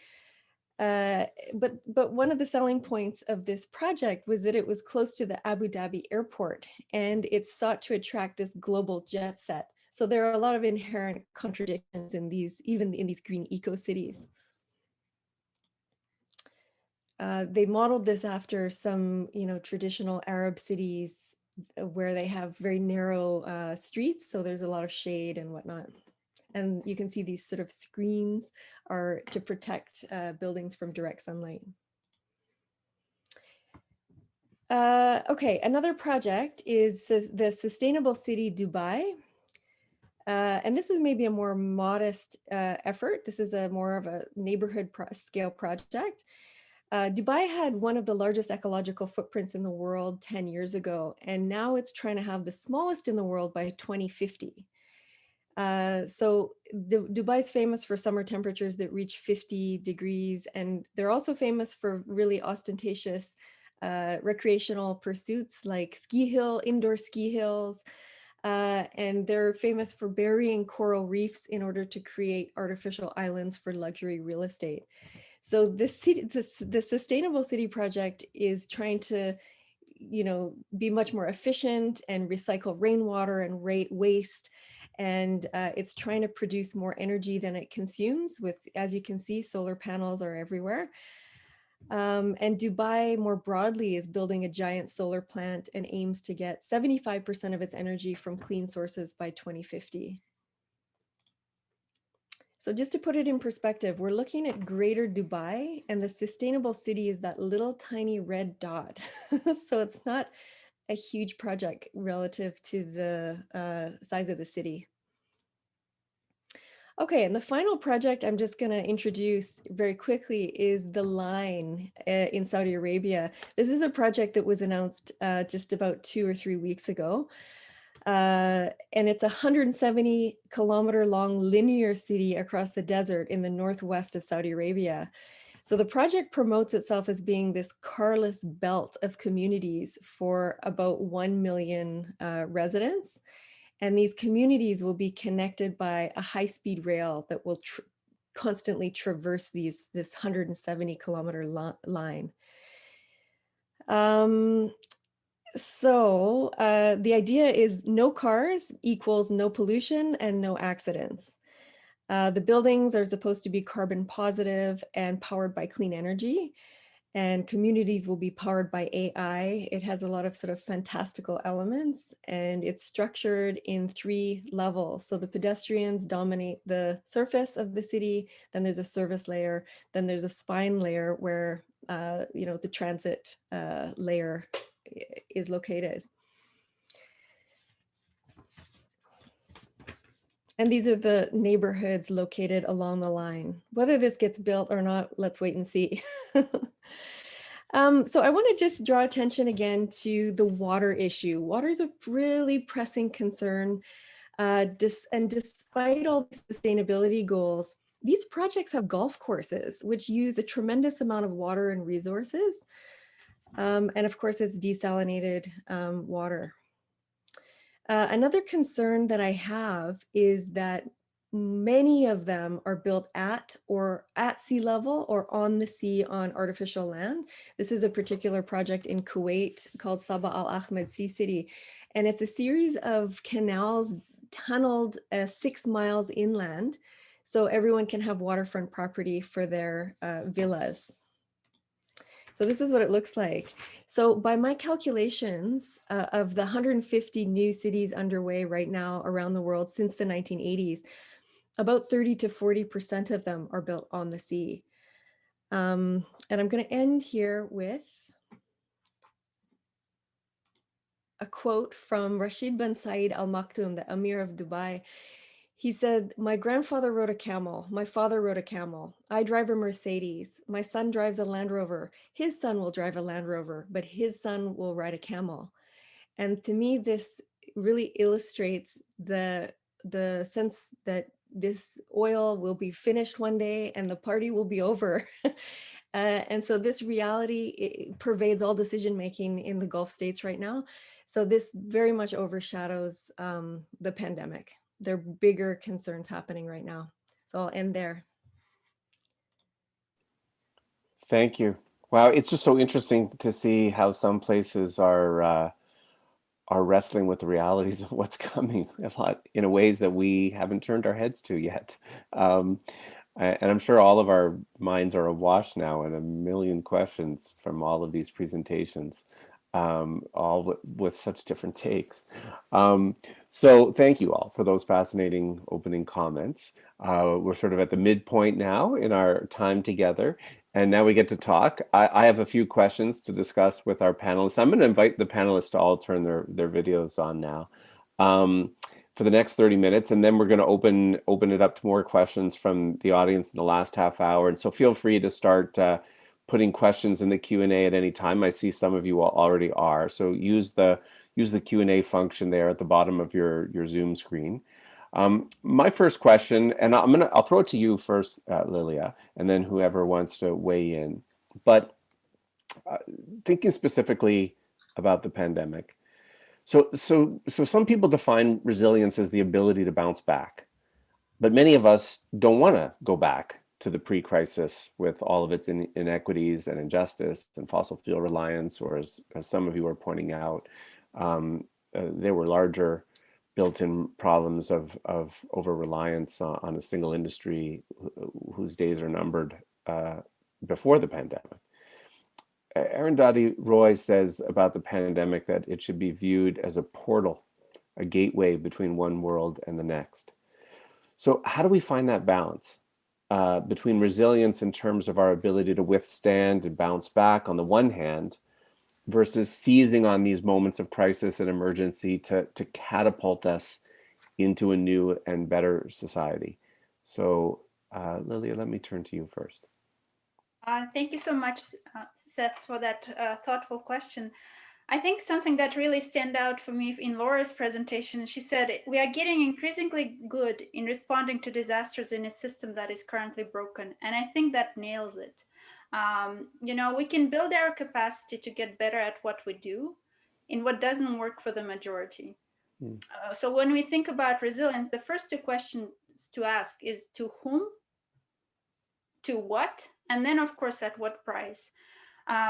But one of the selling points of this project was that it was close to the Abu Dhabi airport, and it sought to attract this global jet set. So there are a lot of inherent contradictions in these, even in these green eco-cities. They modeled this after some, traditional Arab cities where they have very narrow streets. So there's a lot of shade and whatnot. And you can see these sort of screens are to protect buildings from direct sunlight. Okay, another project is the Sustainable City Dubai. And this is maybe a more modest effort. This is more of a neighborhood scale project. Dubai had one of the largest ecological footprints in the world 10 years ago, and now it's trying to have the smallest in the world by 2050. So Dubai is famous for summer temperatures that reach 50 degrees, and they're also famous for really ostentatious recreational pursuits like indoor ski hills, and they're famous for burying coral reefs in order to create artificial islands for luxury real estate. So the Sustainable City project is trying to, be much more efficient and recycle rainwater and waste. And it's trying to produce more energy than it consumes with, as you can see, solar panels are everywhere. And Dubai more broadly is building a giant solar plant and aims to get 75% of its energy from clean sources by 2050. So just to put it in perspective, we're looking at Greater Dubai, and the sustainable city is that little tiny red dot. So it's not a huge project relative to the size of the city. Okay, and the final project I'm just going to introduce very quickly is the Line in Saudi Arabia. This is a project that was announced just about 2 or 3 weeks ago. And it's a 170-kilometer long linear city across the desert in the northwest of Saudi Arabia. So the project promotes itself as being this carless belt of communities for about 1 million residents. And these communities will be connected by a high-speed rail that will constantly traverse this 170-kilometer line. So the idea is no cars equals no pollution and no accidents. The buildings are supposed to be carbon positive and powered by clean energy, and communities will be powered by AI. It has a lot of sort of fantastical elements, and it's structured in 3 levels. So the pedestrians dominate the surface of the city, then there's a service layer, then there's a spine layer where the transit layer is located. And these are the neighborhoods located along the line. Whether this gets built or not, let's wait and see. So I want to just draw attention again to the water issue. Water is a really pressing concern. And despite all the sustainability goals, these projects have golf courses, which use a tremendous amount of water and resources. And of course, it's desalinated water. Another concern that I have is that many of them are built at sea level or on the sea on artificial land. This is a particular project in Kuwait called Sabah Al Ahmed Sea City. And it's a series of canals tunneled 6 miles inland, so everyone can have waterfront property for their villas. So this is what it looks like. So by my calculations, of the 150 new cities underway right now around the world since the 1980s, about 30 to 40% of them are built on the sea. And I'm going to end here with a quote from Rashid bin Saeed Al Maktoum, the Emir of Dubai. He said, "My grandfather rode a camel. My father rode a camel. I drive a Mercedes. My son drives a Land Rover. His son will drive a Land Rover, but his son will ride a camel." And to me, this really illustrates the sense that this oil will be finished one day and the party will be over. And so this reality pervades all decision making in the Gulf states right now. So this very much overshadows the pandemic. There are bigger concerns happening right now. So I'll end there.
Thank you. Wow, it's just so interesting to see how some places are wrestling with the realities of what's coming a lot in ways that we haven't turned our heads to yet. And I'm sure all of our minds are awash now and a million questions from all of these presentations, all with such different takes. So thank you all for those fascinating opening comments. We're sort of at the midpoint now in our time together, and now we get to talk. I have a few questions to discuss with our panelists. I'm going to invite the panelists to all turn their videos on now for the next 30 minutes, and then we're going to open it up to more questions from the audience in the last half hour. And so feel free to start putting questions in the Q&A at any time. I see some of you already are. So use the Q&A function there at the bottom of your Zoom screen. My first question, and I'll throw it to you first, Lilia, and then whoever wants to weigh in. But thinking specifically about the pandemic, so some people define resilience as the ability to bounce back, but many of us don't want to go back to the pre-crisis with all of its inequities and injustice and fossil fuel reliance, or as some of you are pointing out, there were larger built-in problems of over-reliance on a single industry whose days are numbered before the pandemic. Arundhati Roy says about the pandemic that it should be viewed as a portal, a gateway between one world and the next. So how do we find that balance between resilience in terms of our ability to withstand and bounce back on the one hand, versus seizing on these moments of crisis and emergency to catapult us into a new and better society? So Lilia, let me turn to you first.
Thank you so much, Seth, for that thoughtful question. I think something that really stand out for me in Laurah's presentation, she said, we are getting increasingly good in responding to disasters in a system that is currently broken. And I think that nails it. You know, we can build our capacity to get better at what we do in what doesn't work for the majority. So when we think about resilience, the first two questions to ask is to whom, to what, and then of course at what price.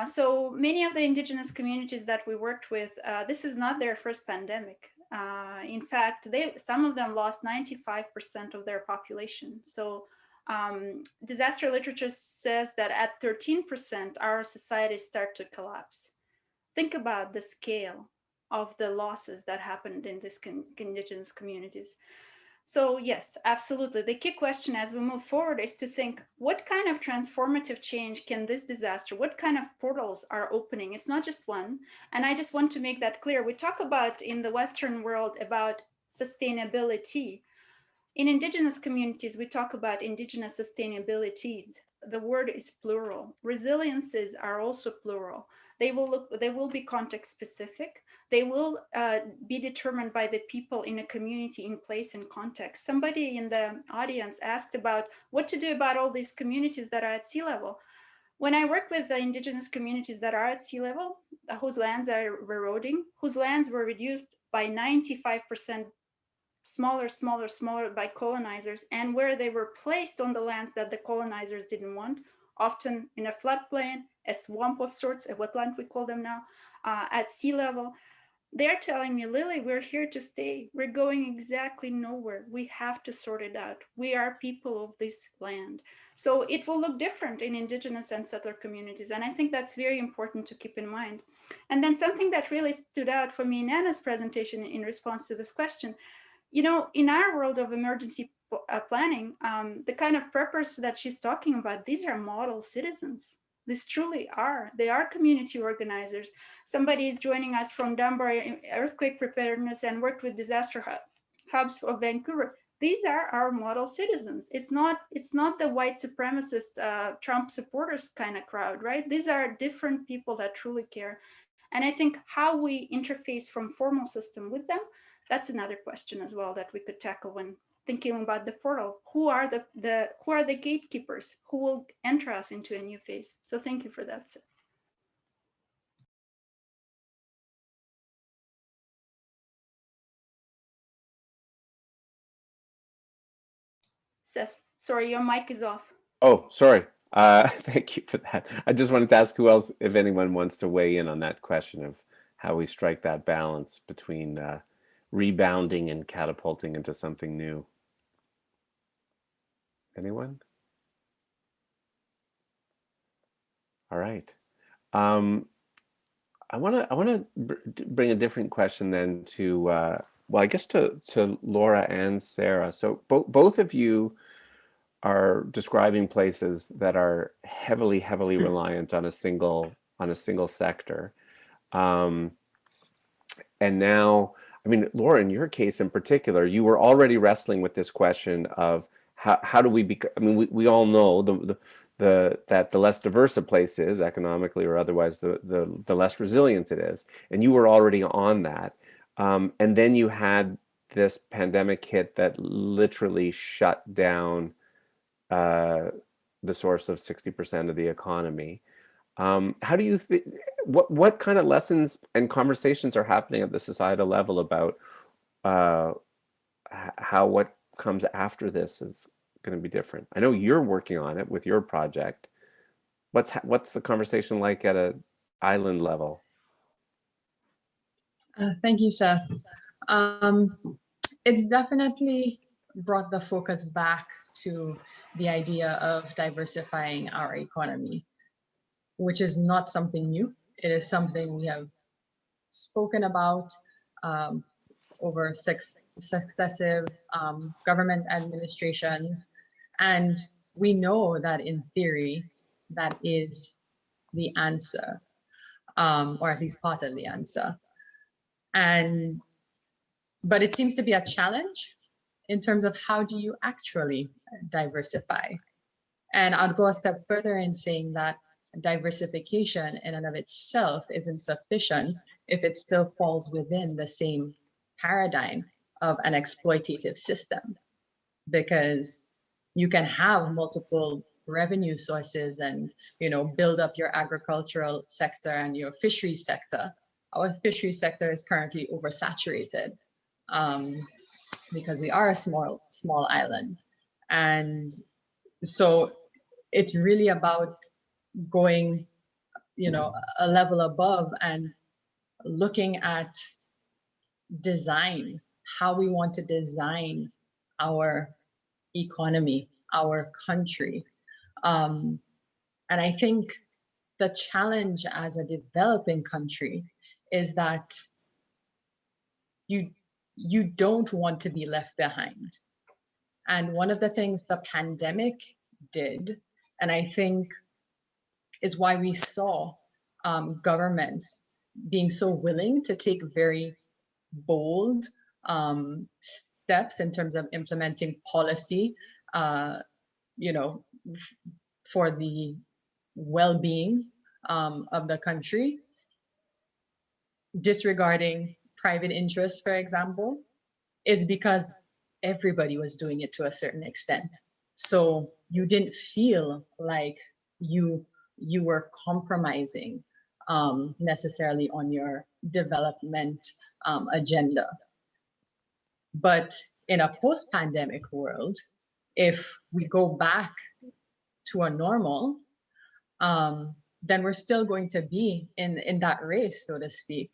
So many of the indigenous communities that we worked with, this is not their first pandemic. In fact, some of them lost 95% of their population. So disaster literature says that at 13%, our societies start to collapse. Think about the scale of the losses that happened in these indigenous communities. So yes, absolutely. The key question as we move forward is to think, what kind of transformative change can this disaster, what kind of portals are opening? It's not just one. And I just want to make that clear. We talk about in the Western world about sustainability. In indigenous communities, we talk about indigenous sustainabilities. The word is plural. Resiliences are also plural. They will be context specific. They will be determined by the people in a community, in place and context. Somebody in the audience asked about what to do about all these communities that are at sea level. When I work with the indigenous communities that are at sea level, whose lands are eroding, whose lands were reduced by 95% smaller by colonizers, and where they were placed on the lands that the colonizers didn't want, often in a floodplain, a swamp of sorts, a wetland we call them now, at sea level. They're telling me, Lily, we're here to stay. We're going exactly nowhere. We have to sort it out. We are people of this land. So it will look different in indigenous and settler communities. And I think that's very important to keep in mind. And then something that really stood out for me in Anna's presentation in response to this question, you know, in our world of emergency planning, the kind of preppers that she's talking about, these are model citizens. These truly are. They are community organizers. Somebody is joining us from Dunbar earthquake preparedness and worked with disaster hubs of Vancouver. These are our model citizens. It's not the white supremacist Trump supporters kind of crowd, right? These are different people that truly care. And I think how we interface from formal system with them, that's another question as well that we could tackle when thinking about the portal. Who are the gatekeepers? Who will enter us into a new phase? So thank you for that. Seth, sorry, your mic is off.
Oh, sorry. Thank you for that. I just wanted to ask who else, if anyone wants to weigh in on that question of how we strike that balance between rebounding and catapulting into something new. Anyone? All right. I want to bring a different question then to well, I guess to Laurah and Sarah. So both of you are describing places that are heavily reliant on a single sector, and now, I mean, Laurah, in your case in particular, you were already wrestling with this question of how do we become, I mean, we all know that the less diverse a place is economically or otherwise, the less resilient it is, and you were already on that, and then you had this pandemic hit that literally shut down the source of 60% of the economy. How do you think, what kind of lessons and conversations are happening at the societal level about how what comes after this is going to be different? I know you're working on it with your project. What's the conversation like at an island level?
Thank you, Seth. It's definitely brought the focus back to the idea of diversifying our economy, which is not something new. It is something we have spoken about over successive government administrations. And we know that in theory, that is the answer, or at least part of the answer. But it seems to be a challenge in terms of how do you actually diversify? And I'd go a step further in saying that diversification in and of itself isn't sufficient if it still falls within the same paradigm of an exploitative system, because you can have multiple revenue sources and, you know, build up your agricultural sector and your fisheries sector. Our fisheries sector is currently oversaturated because we are a small island. And so it's really about going, you know, a level above and looking at design, how we want to design our economy, our country. And I think the challenge as a developing country is that you don't want to be left behind. And one of the things the pandemic did, and I think is why we saw governments being so willing to take very bold steps in terms of implementing policy, you know, for the well-being of the country, disregarding private interests, for example, is because everybody was doing it to a certain extent. So you didn't feel like you were compromising necessarily on your development agenda. But in a post-pandemic world, if we go back to a normal, then we're still going to be in that race, so to speak.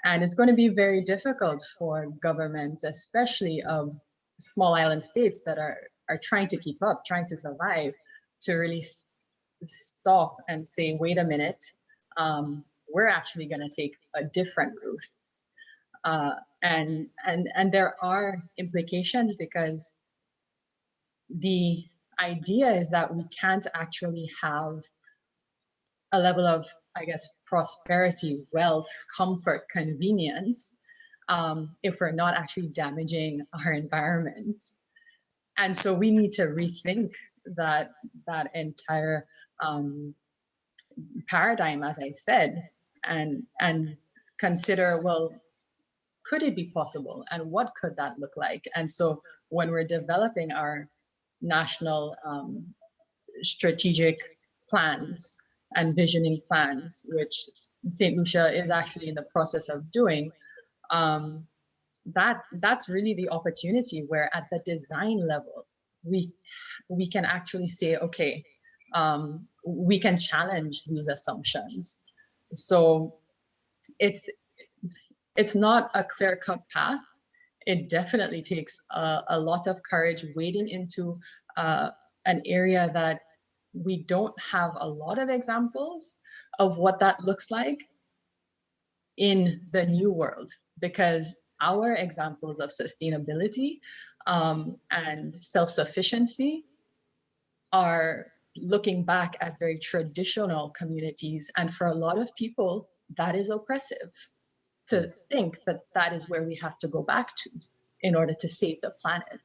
And it's going to be very difficult for governments, especially of small island states that are trying to keep up, trying to survive, to really stop and say, wait a minute, we're actually going to take a different route. And there are implications, because the idea is that we can't actually have a level of, I guess, prosperity, wealth, comfort, convenience, if we're not actually damaging our environment. And so we need to rethink that entire paradigm, as I said, and consider, well, could it be possible? And what could that look like? And so when we're developing our national strategic plans and visioning plans, which St. Lucia is actually in the process of doing, that's really the opportunity where at the design level, we can actually say, okay, we can challenge these assumptions. So it's not a clear-cut path. It definitely takes a lot of courage wading into an area that we don't have a lot of examples of what that looks like in the new world, because our examples of sustainability and self-sufficiency are looking back at very traditional communities. And for a lot of people, that is oppressive, to think that that is where we have to go back to in order to save the planet.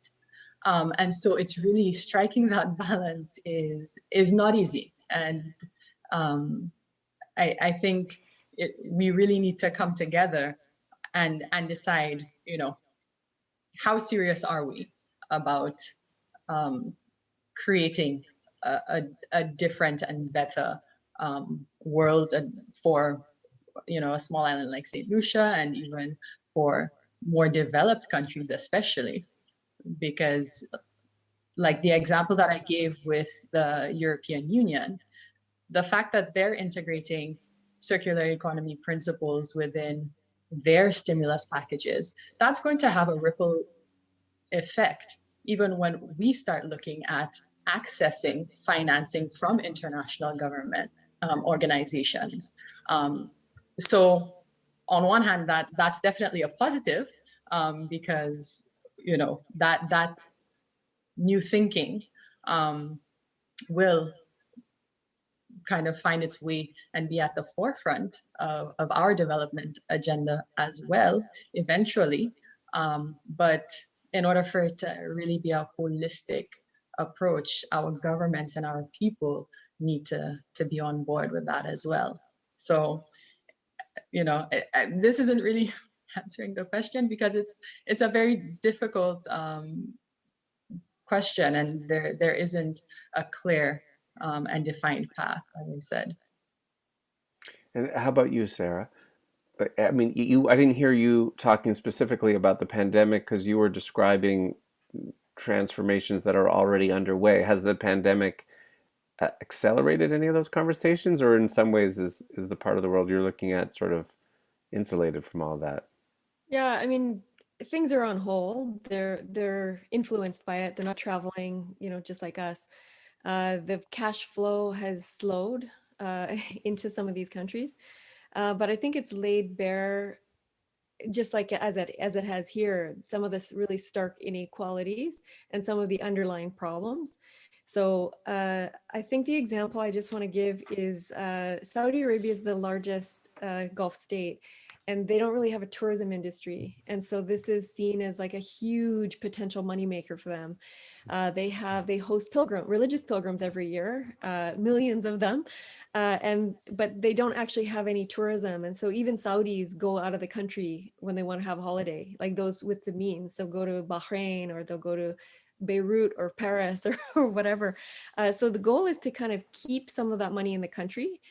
And so it's really striking that balance is not easy. And I think we really need to come together and decide, you know, how serious are we about creating a different and better world for, you know, a small island like St. Lucia, and even for more developed countries especially, because like the example that I gave with the European Union, the fact that they're integrating circular economy principles within their stimulus packages, that's going to have a ripple effect even when we start looking at accessing financing from international government organizations. So on one hand, that's definitely a positive, because that new thinking will kind of find its way and be at the forefront of our development agenda as well, eventually. But in order for it to really be a holistic approach, our governments and our people need to be on board with that as well. So, this isn't really answering the question because it's a very difficult question, and there isn't a clear and defined path, as I said.
And how about you, Sarah? I mean, I didn't hear you talking specifically about the pandemic because you were describing transformations that are already underway. Has the pandemic accelerated any of those conversations, or in some ways is the part of the world you're looking at sort of insulated from all that?
Yeah, I mean, things are on hold. They're influenced by it. They're not traveling, just like us. The cash flow has slowed into some of these countries, but I think it's laid bare, just like as it has here, some of this really stark inequalities and some of the underlying problems. So I think the example I just want to give is Saudi Arabia is the largest Gulf state, and they don't really have a tourism industry. And so this is seen as like a huge potential moneymaker for them. They host religious pilgrims every year, millions of them, but they don't actually have any tourism. And so even Saudis go out of the country when they want to have a holiday, like those with the means. They'll go to Bahrain, or they'll go to Beirut or Paris or whatever. So the goal is to kind of keep some of that money in the country.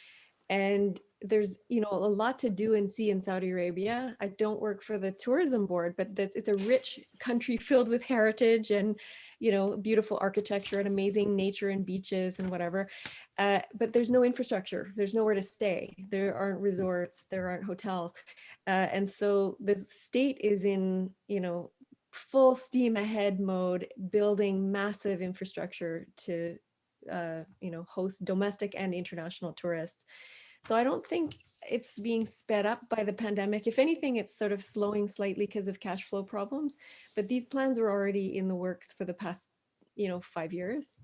And there's, a lot to do and see in Saudi Arabia. I don't work for the tourism board, but it's a rich country filled with heritage and, beautiful architecture and amazing nature and beaches and whatever. But there's no infrastructure. There's nowhere to stay. There aren't resorts. There aren't hotels. And so the state is in, full steam ahead mode, building massive infrastructure to, host domestic and international tourists. So I don't think it's being sped up by the pandemic. If anything, it's sort of slowing slightly because of cash flow problems. But these plans were already in the works for the past, 5 years.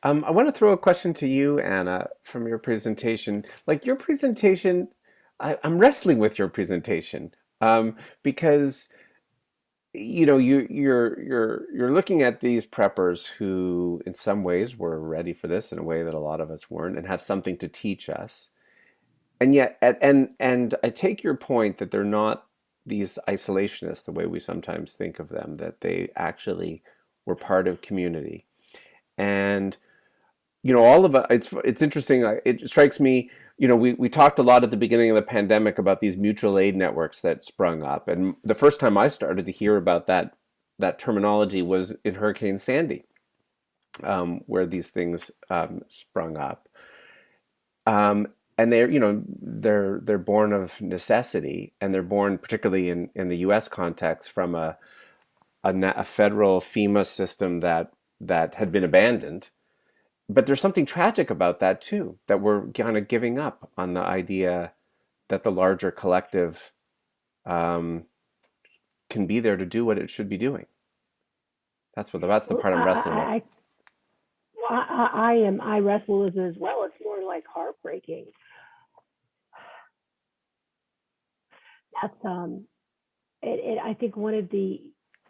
I want to throw a question to you, Anna, from your presentation. Like your presentation, I'm wrestling with your presentation because you're looking at these preppers who in some ways were ready for this in a way that a lot of us weren't, and have something to teach us. And yet and I take your point that they're not these isolationists the way we sometimes think of them, that they actually were part of community. And all of it, it's interesting. It strikes me, we talked a lot at the beginning of the pandemic about these mutual aid networks that sprung up. And the first time I started to hear about that terminology was in Hurricane Sandy, where these things sprung up. And they're born of necessity, and they're born particularly in the U.S. context from a federal FEMA system that had been abandoned. But there's something tragic about that too, that we're kind of giving up on the idea that the larger collective can be there to do what it should be doing. That's the part I'm wrestling with.
I wrestle with it as well. It's more like heartbreaking. That's I think one of the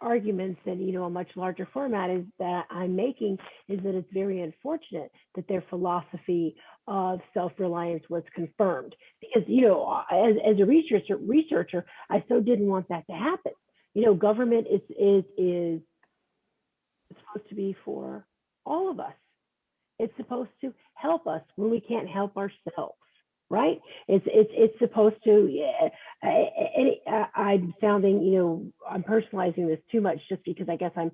arguments that a much larger format is that I'm making is that it's very unfortunate that their philosophy of self-reliance was confirmed, because as a researcher I so didn't want that to happen. Government is supposed to be for all of us. It's supposed to help us when we can't help ourselves, right? It's supposed to. I'm sounding, I'm personalizing this too much, just because I guess I'm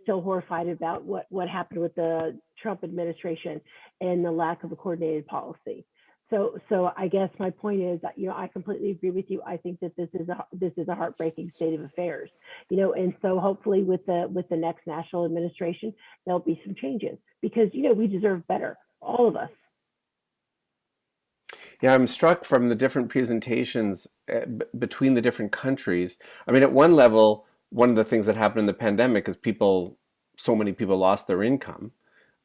still horrified about what happened with the Trump administration and the lack of a coordinated policy. So I guess my point is that, I completely agree with you. I think that this is a heartbreaking state of affairs, and so hopefully with the next national administration, there'll be some changes, because, we deserve better, all of us.
Yeah, I'm struck from the different presentations between the different countries. I mean, at one level, one of the things that happened in the pandemic is so many people lost their income.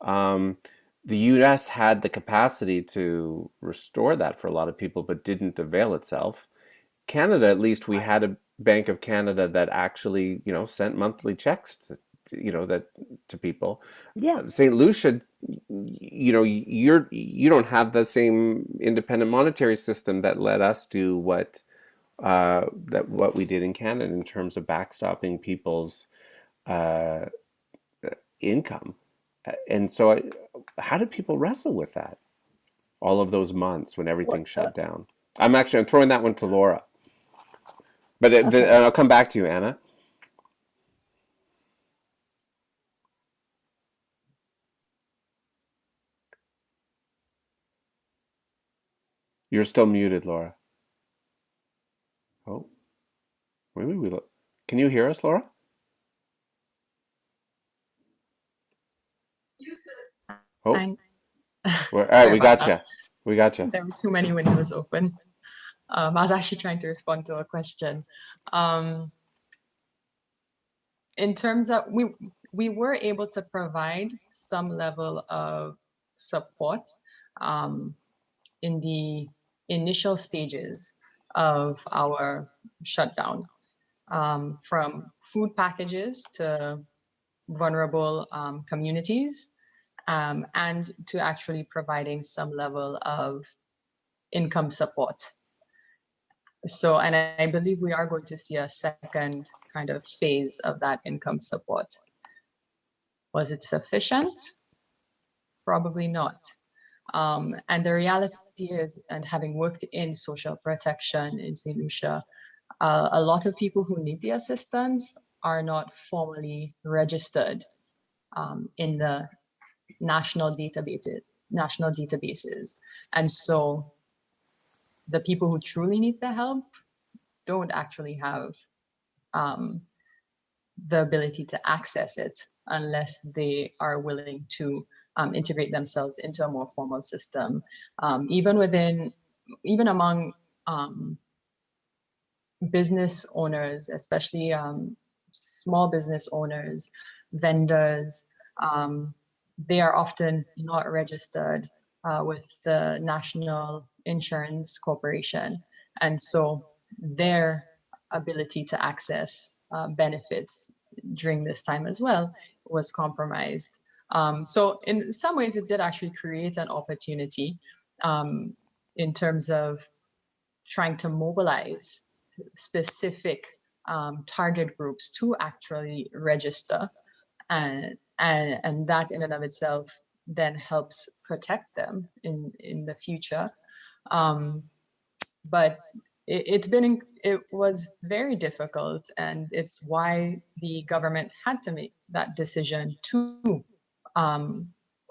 Um, the US had the capacity to restore that for a lot of people, but didn't avail itself. Canada, at least, we had a Bank of Canada that actually, sent monthly checks that to people.
Yeah.
St. Lucia, you don't have the same independent monetary system that let us do what we did in Canada in terms of backstopping people's uh, income. And so, how did people wrestle with that all of those months when
Well,
everything shut down? I'm throwing that one to Laurah, but
okay.
I'll come back to you, Anna. You're still muted, Laurah. Oh, maybe we look. Can you hear us, Laurah? Oh,
I'm
all right,
sorry
we
about
got
that.
you. We got you.
There were too many windows open. I was actually trying to respond to a question. Um, in terms of we were able to provide some level of support um, in the initial stages of our shutdown, from food packages to vulnerable communities, and to actually providing some level of income support. So, and I believe we are going to see a second kind of phase of that income support. Was it sufficient? Probably not. And the reality is, and having worked in social protection in St. Lucia, a lot of people who need the assistance are not formally registered in the national databases. And so the people who truly need the help don't actually have the ability to access it unless they are willing to integrate themselves into a more formal system. Even among business owners, especially small business owners, vendors, they are often not registered with the National Insurance Corporation. And so their ability to access benefits during this time as well was compromised. So in some ways, it did actually create an opportunity in terms of trying to mobilize specific target groups to actually register, and that in and of itself then helps protect them in the future. But it was very difficult, and it's why the government had to make that decision to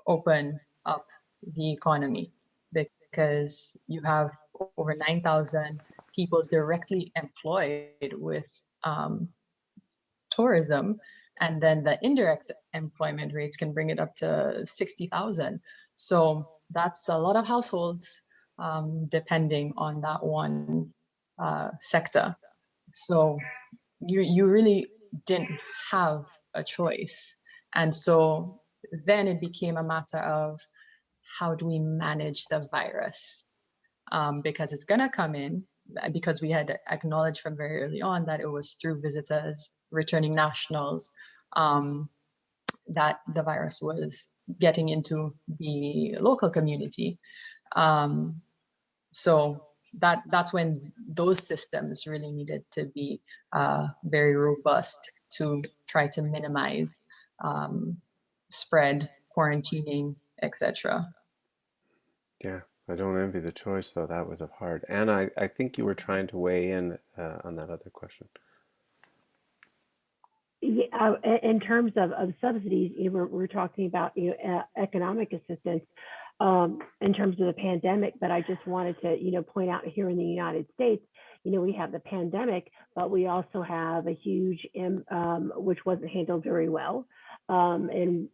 open up the economy, because you have over 9,000 people directly employed with tourism, and then the indirect employment rates can bring it up to 60,000. So that's a lot of households depending on that one sector. So you really didn't have a choice. And so then it became a matter of, how do we manage the virus? Because it's going to come in, because we had acknowledged from very early on that it was through visitors, returning nationals, that the virus was getting into the local community. So that's when those systems really needed to be very robust to try to minimize spread, quarantining, etc.
Yeah, I don't envy the choice, though. That was hard. Anna, I think you were trying to weigh in on that other question.
Yeah, in terms of subsidies, we're talking about economic assistance in terms of the pandemic. But I just wanted to point out, here in the United States, we have the pandemic, but we also have a huge which wasn't handled very well, and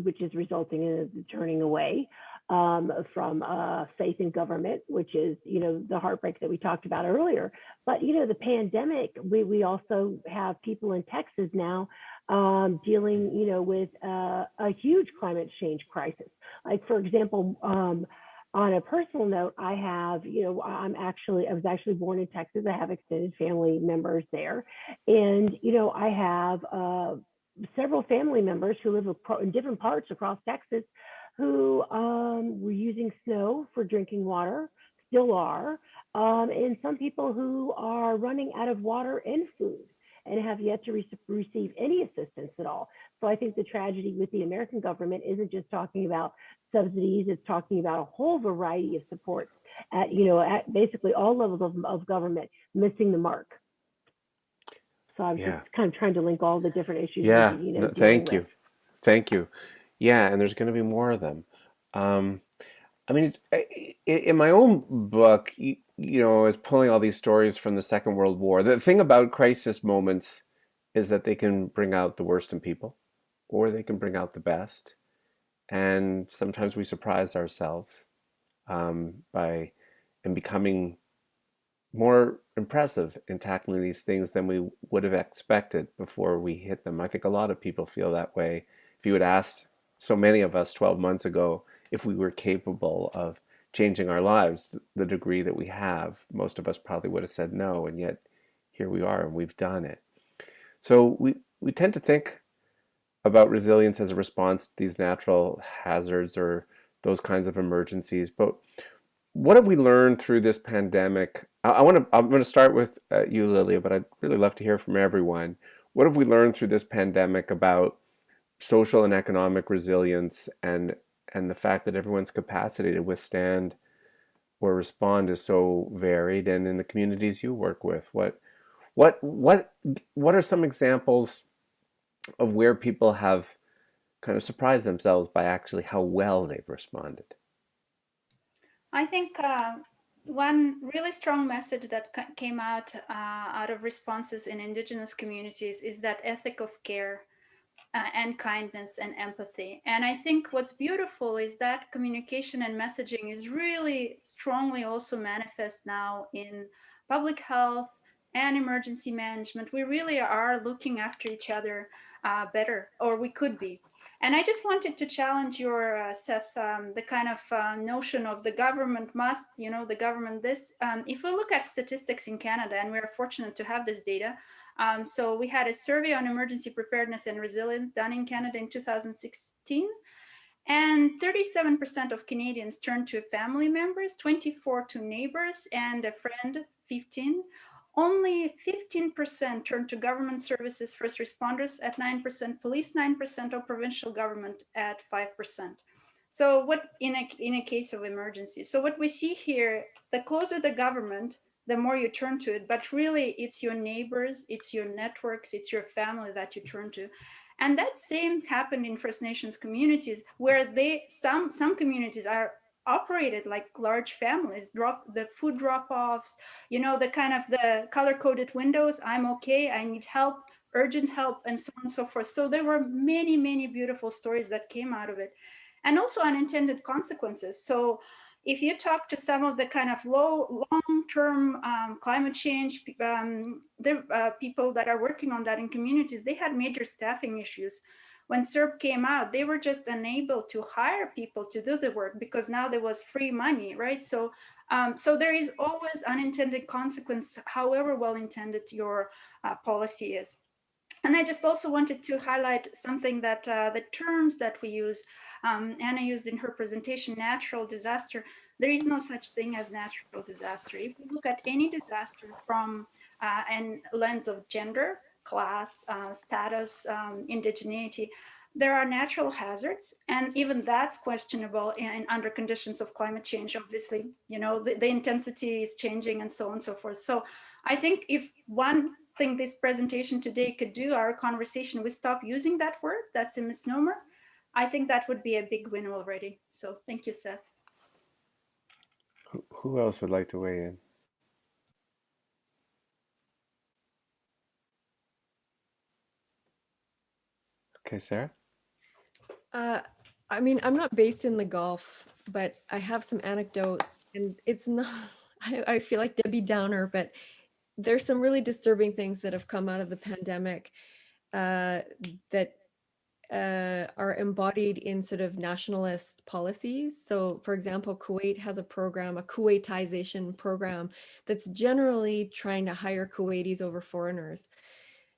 which is resulting in the turning away from faith in government, which is, the heartbreak that we talked about earlier. But, the pandemic, we also have people in Texas now dealing, with a huge climate change crisis. Like, for example, on a personal note, I have, I was actually born in Texas. I have extended family members there. And, I have several family members who live in different parts across Texas who were using snow for drinking water, still are, and some people who are running out of water and food and have yet to receive any assistance at all. So I think the tragedy with the American government isn't just talking about subsidies, it's talking about a whole variety of supports at, at basically all levels of government missing the mark. So I was just kind of trying to link all the different issues.
Yeah, thank
with.
you. Thank you. Yeah, and there's going to be more of them. I mean, in my own book, I was pulling all these stories from the Second World War. The thing about crisis moments is that they can bring out the worst in people, or they can bring out the best. And sometimes we surprise ourselves by becoming more impressive in tackling these things than we would have expected before we hit them. I think a lot of people feel that way. If you had asked so many of us 12 months ago if we were capable of changing our lives the degree that we have, most of us probably would have said no, and yet here we are and we've done it. So we tend to think about resilience as a response to these natural hazards or those kinds of emergencies, but what have we learned through this pandemic? I'm going to start with you, Lilia, but I'd really love to hear from everyone. What have we learned through this pandemic about social and economic resilience and the fact that everyone's capacity to withstand or respond is so varied, and in the communities you work with, what are some examples of where people have kind of surprised themselves by actually how well they've responded?
I think one really strong message that came out of responses in Indigenous communities is that ethic of care and kindness and empathy. And I think what's beautiful is that communication and messaging is really strongly also manifest now in public health and emergency management. We really are looking after each other better, or we could be. And I just wanted to challenge your, Seth, the kind of notion of the government must, the government this. If we look at statistics in Canada, and we're fortunate to have this data, so we had a survey on emergency preparedness and resilience done in Canada in 2016. And 37% of Canadians turned to family members, 24 to neighbors, and a friend, 15. Only 15% turned to government services, first responders at 9%, police 9%, or provincial government at 5%. So what in a case of emergency? So what we see here, the closer the government, the more you turn to it, but really it's your neighbors, it's your networks, it's your family that you turn to. And that same happened in First Nations communities, where some communities are operated like large families, the food drop-offs, the kind of the color-coded windows, I'm okay, I need help, urgent help, and so on and so forth. So there were many, many beautiful stories that came out of it. And also unintended consequences. So if you talk to some of the kind of long-term climate change people that are working on that in communities, they had major staffing issues. When CERB came out, they were just unable to hire people to do the work because now there was free money, right? So, so there is always unintended consequence, however well-intended your policy is. And I just also wanted to highlight something that the terms that we use, Anna used in her presentation, natural disaster. There is no such thing as natural disaster. If we look at any disaster from a lens of gender, class, status, indigeneity, there are natural hazards, and even that's questionable under conditions of climate change. Obviously, the intensity is changing and so on and so forth. So I think if one thing this presentation today could do, our conversation, we stop using that word, that's a misnomer, I think that would be a big win already. So thank you, Seth.
Who else would like to weigh in? Okay, Sarah?
I mean, I'm not based in the Gulf, but I have some anecdotes, and it's not, I feel like Debbie Downer, but there's some really disturbing things that have come out of the pandemic that are embodied in sort of nationalist policies. So, for example, Kuwait has a program, a Kuwaitization program, that's generally trying to hire Kuwaitis over foreigners.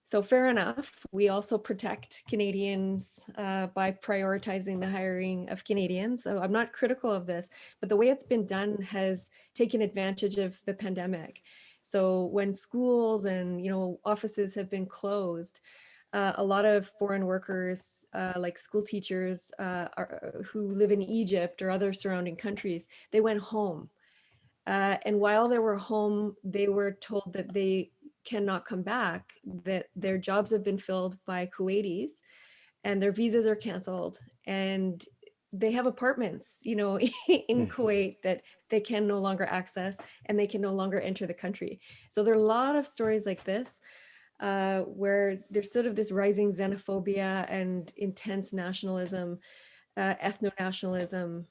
So fair enough. We also protect Canadians by prioritizing the hiring of Canadians. So I'm not critical of this, but the way it's been done has taken advantage of the pandemic. So when schools and offices have been closed, a lot of foreign workers, like school teachers who live in Egypt or other surrounding countries, they went home. And while they were home, they were told that they cannot come back, that their jobs have been filled by Kuwaitis and their visas are canceled. And they have apartments, in Kuwait that they can no longer access and they can no longer enter the country. So there are a lot of stories like this where there's sort of this rising xenophobia and intense nationalism, ethno-nationalism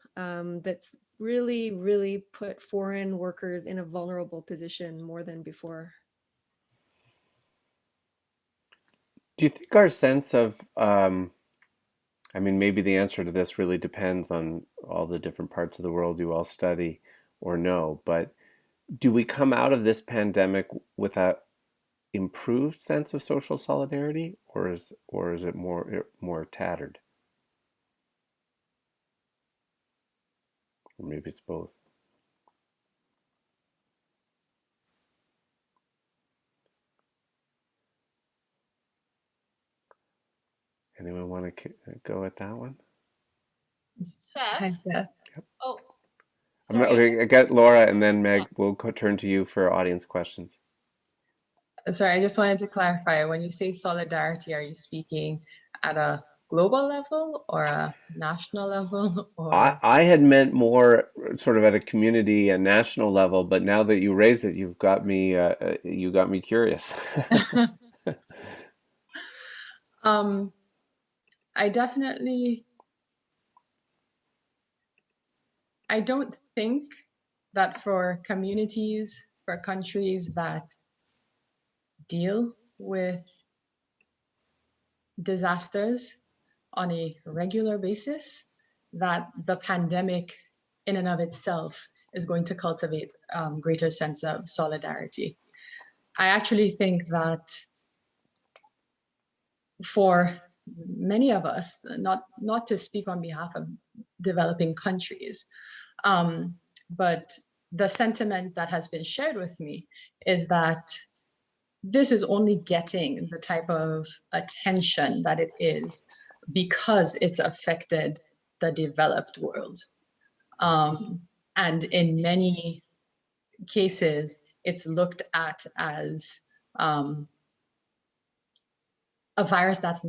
that's really, really put foreign workers in a vulnerable position more than before.
Do you think our sense of, I mean, maybe the answer to this really depends on all the different parts of the world you all study or know, but do we come out of this pandemic with a improved sense of social solidarity, or is it more tattered? Or maybe it's both. Anyone want to go at that one?
Hi,
Seth?
Seth.
Oh,
Okay, I got Laurah, and then Meg. We'll turn to you for audience questions.
Sorry, I just wanted to clarify. When you say solidarity, are you speaking at a global level or a national level? Or
I had meant more sort of at a community and national level, but now that you raise it, you got me curious.
I don't think that for communities, for countries that deal with disasters on a regular basis, that the pandemic in and of itself is going to cultivate greater sense of solidarity. I actually think that for many of us, not to speak on behalf of developing countries, but the sentiment that has been shared with me is that this is only getting the type of attention that it is because it's affected the developed world. And in many cases, it's looked at as a virus that's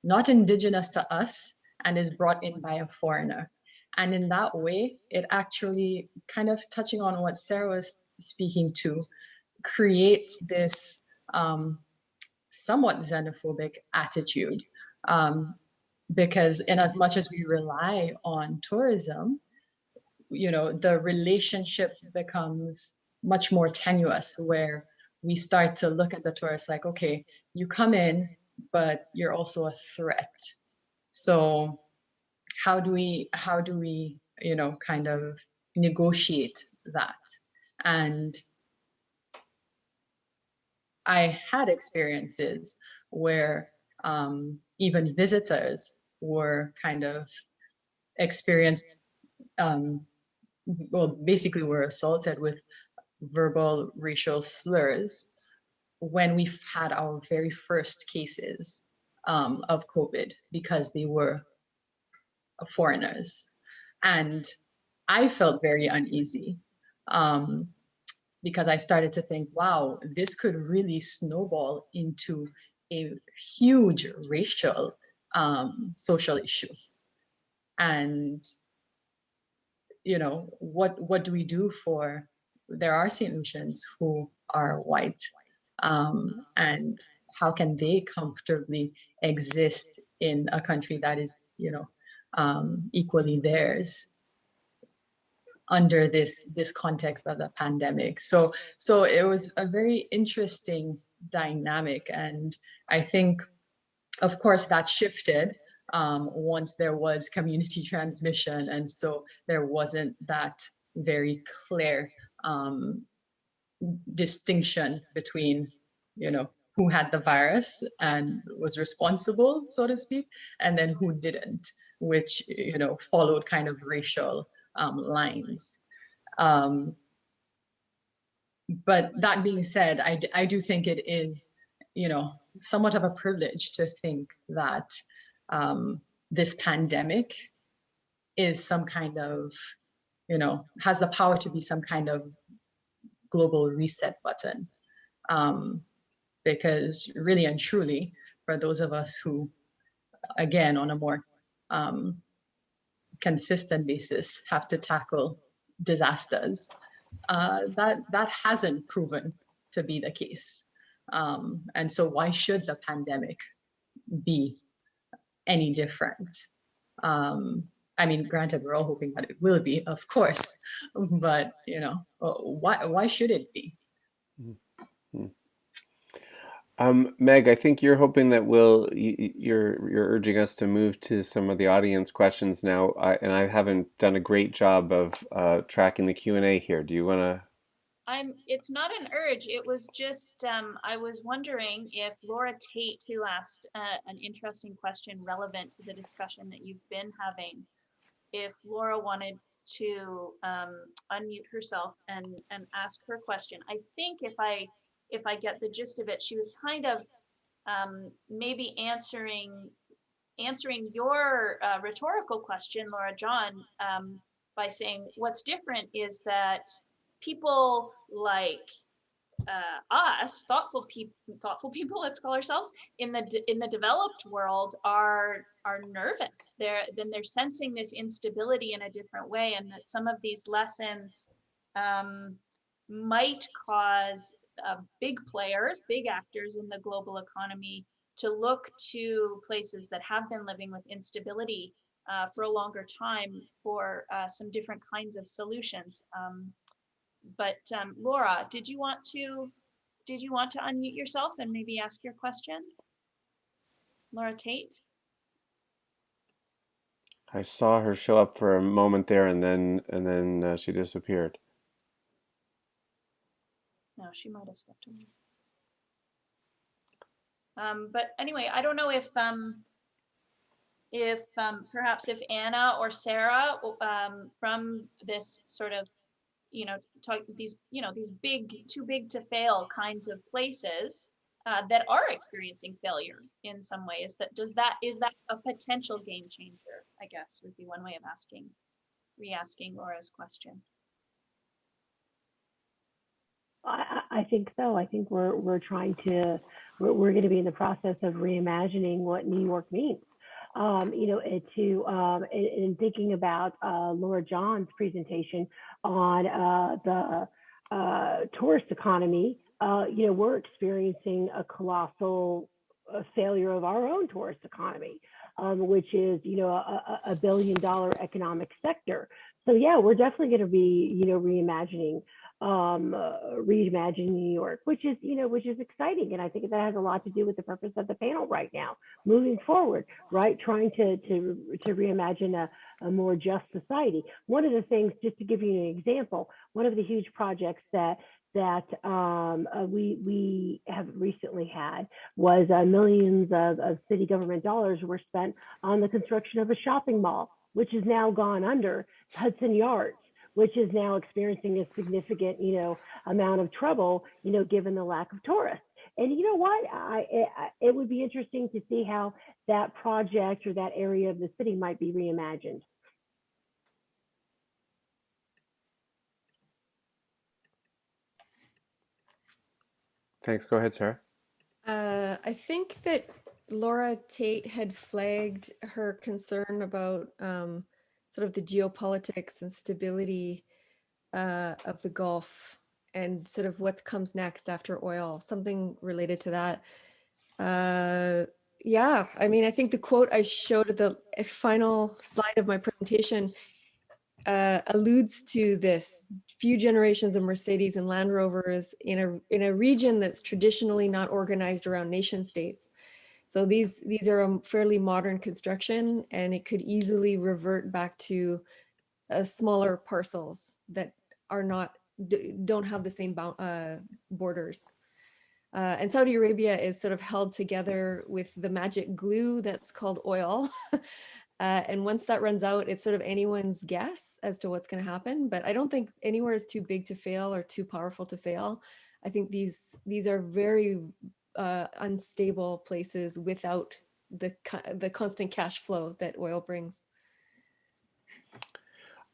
not indigenous to us and is brought in by a foreigner. And in that way, it actually, kind of touching on what Sarah was speaking to, creates this somewhat xenophobic attitude. Because in as much as we rely on tourism, the relationship becomes much more tenuous, where we start to look at the tourists like, okay, you come in, but you're also a threat. So how do we kind of negotiate that? And I had experiences where even visitors were kind of experienced, basically were assaulted with verbal racial slurs when we've had our very first cases of COVID, because they were foreigners. And I felt very uneasy because I started to think, wow, this could really snowball into a huge racial social issue. And what do we do for, there are St. Lucians who are white, and how can they comfortably exist in a country that is equally theirs under this context of the pandemic. So it was a very interesting dynamic, and I think, of course, that shifted once there was community transmission, and so there wasn't that very clear distinction between, who had the virus and was responsible, so to speak, and then who didn't, which followed kind of racial lines. But that being said, I do think it is, somewhat of a privilege to think that this pandemic is some kind of, has the power to be some kind of global reset button. Because really and truly, for those of us who, again, on a more consistent basis, have to tackle disasters, that hasn't proven to be the case. And so why should the pandemic be any different? I mean, granted, we're all hoping that it will be, of course, but why should it be?
Meg, I think you're hoping that you're urging us to move to some of the audience questions now, and I haven't done a great job of tracking the Q&A here. Do you want to?
It's not an urge. It was just, I was wondering if Laurah Tate, who asked an interesting question relevant to the discussion that you've been having, if Laurah wanted to unmute herself and ask her question. I think if I get the gist of it, she was kind of maybe answering your rhetorical question, Laurah John, by saying what's different is that people like us, thoughtful people, let's call ourselves, in the developed world are nervous. They're sensing this instability in a different way, and that some of these lessons might cause big players, big actors in the global economy to look to places that have been living with instability for a longer time for some different kinds of solutions. But Laurah, did you want to unmute yourself and maybe ask your question? Laurah Tate?
I saw her show up for a moment there, and then she disappeared.
No, she might have stepped away. But anyway, I don't know if perhaps if Anna or Sarah from this sort of these too big to fail kinds of places that are experiencing failure in some ways, is that a potential game changer, I guess would be one way of re-asking Laurah's question.
I think so. I think we're going to be in the process of reimagining what New York means. In thinking about Laurah John's presentation on the tourist economy, we're experiencing a colossal failure of our own tourist economy, which is, a $1 billion economic sector. So yeah, we're definitely going to be, reimagining New York, which is exciting. And I think that has a lot to do with the purpose of the panel right now, moving forward, right? Trying to reimagine a more just society. One of the things, just to give you an example, one of the huge projects that we have recently had was millions of city government dollars were spent on the construction of a shopping mall, which has now gone under, Hudson Yards, which is now experiencing a significant, amount of trouble, given the lack of tourists. And you know what? It would be interesting to see how that project or that area of the city might be reimagined.
Thanks. Go ahead, Sarah.
I think that Laurah Tate had flagged her concern about sort of the geopolitics and stability of the Gulf and sort of what comes next after oil, something related to that. Yeah, I mean, I think the quote I showed at the final slide of my presentation alludes to this. Few generations of Mercedes and Land Rovers in a region that's traditionally not organized around nation states. So these are a fairly modern construction, and it could easily revert back to smaller parcels that are not don't have the same borders. And Saudi Arabia is sort of held together with the magic glue that's called oil. And once that runs out, it's sort of anyone's guess as to what's going to happen. But I don't think anywhere is too big to fail or too powerful to fail. I think these are very unstable places without the constant cash flow that oil brings.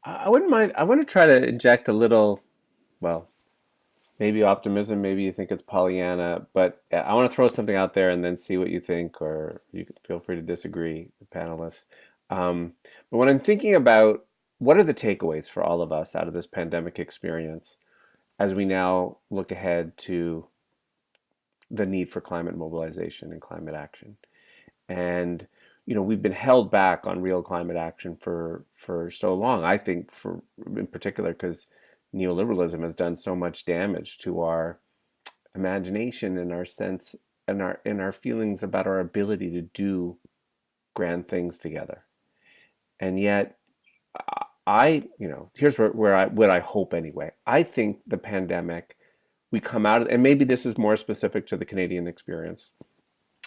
I wouldn't mind. I want to try to inject a little, well, maybe optimism, maybe you think it's Pollyanna, but I want to throw something out there and then see what you think, or you can feel free to disagree, the panelists. But when I'm thinking about what are the takeaways for all of us out of this pandemic experience as we now look ahead to the need for climate mobilization and climate action. And we've been held back on real climate action for so long. I think for in particular because neoliberalism has done so much damage to our imagination and our sense and our feelings about our ability to do grand things together. And yet here's what I hope anyway. I think the pandemic, we come out of, and maybe this is more specific to the Canadian experience,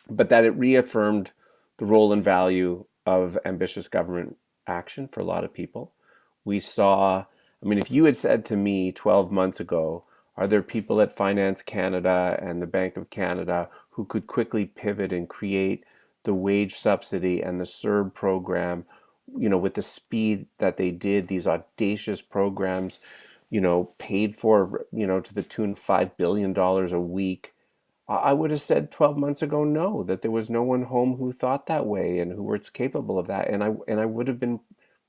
but that it reaffirmed the role and value of ambitious government action for a lot of people. We saw, I mean, if you had said to me 12 months ago, are there people at Finance Canada and the Bank of Canada who could quickly pivot and create the wage subsidy and the CERB program, with the speed that they did, these audacious programs, paid for, to the tune of $5 billion a week, I would have said 12 months ago, no, that there was no one home who thought that way and who was capable of that. And I would have been,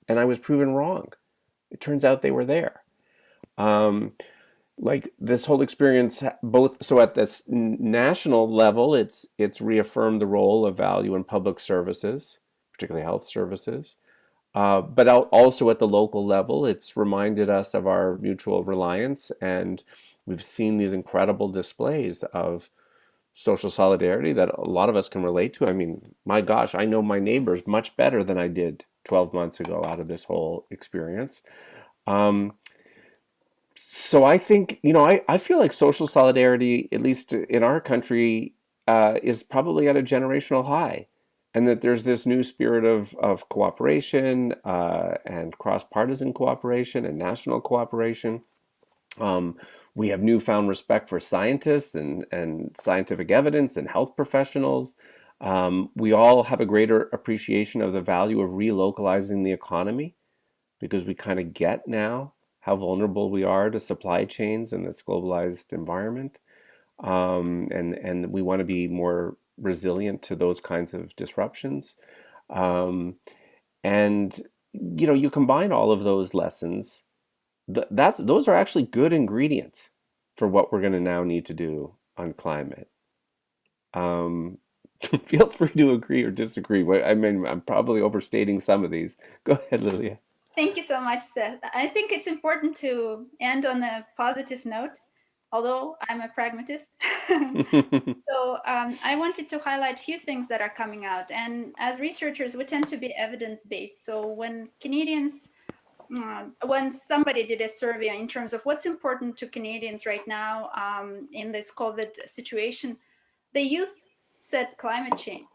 and I was proven wrong. It turns out they were there. Like this whole experience, both, so at this national level, it's reaffirmed the role of value in public services, particularly health services. But also at the local level, it's reminded us of our mutual reliance, and we've seen these incredible displays of social solidarity that a lot of us can relate to. I mean, my gosh, I know my neighbors much better than I did 12 months ago out of this whole experience. So I think, I feel like social solidarity, at least in our country, is probably at a generational high. And that there's this new spirit of cooperation and cross-partisan cooperation and national cooperation. We have newfound respect for scientists and scientific evidence and health professionals. We all have a greater appreciation of the value of relocalizing the economy because we kind of get now how vulnerable we are to supply chains in this globalized environment. And we want to be more resilient to those kinds of disruptions. And, you combine all of those lessons, those are actually good ingredients for what we're going to now need to do on climate. Feel free to agree or disagree. I mean, I'm probably overstating some of these. Go ahead, Lilia.
Thank you so much, Seth. I think it's important to end on a positive note, although I'm a pragmatist. So I wanted to highlight a few things that are coming out. And as researchers, we tend to be evidence-based. So when when somebody did a survey in terms of what's important to Canadians right now in this COVID situation, the youth said climate change.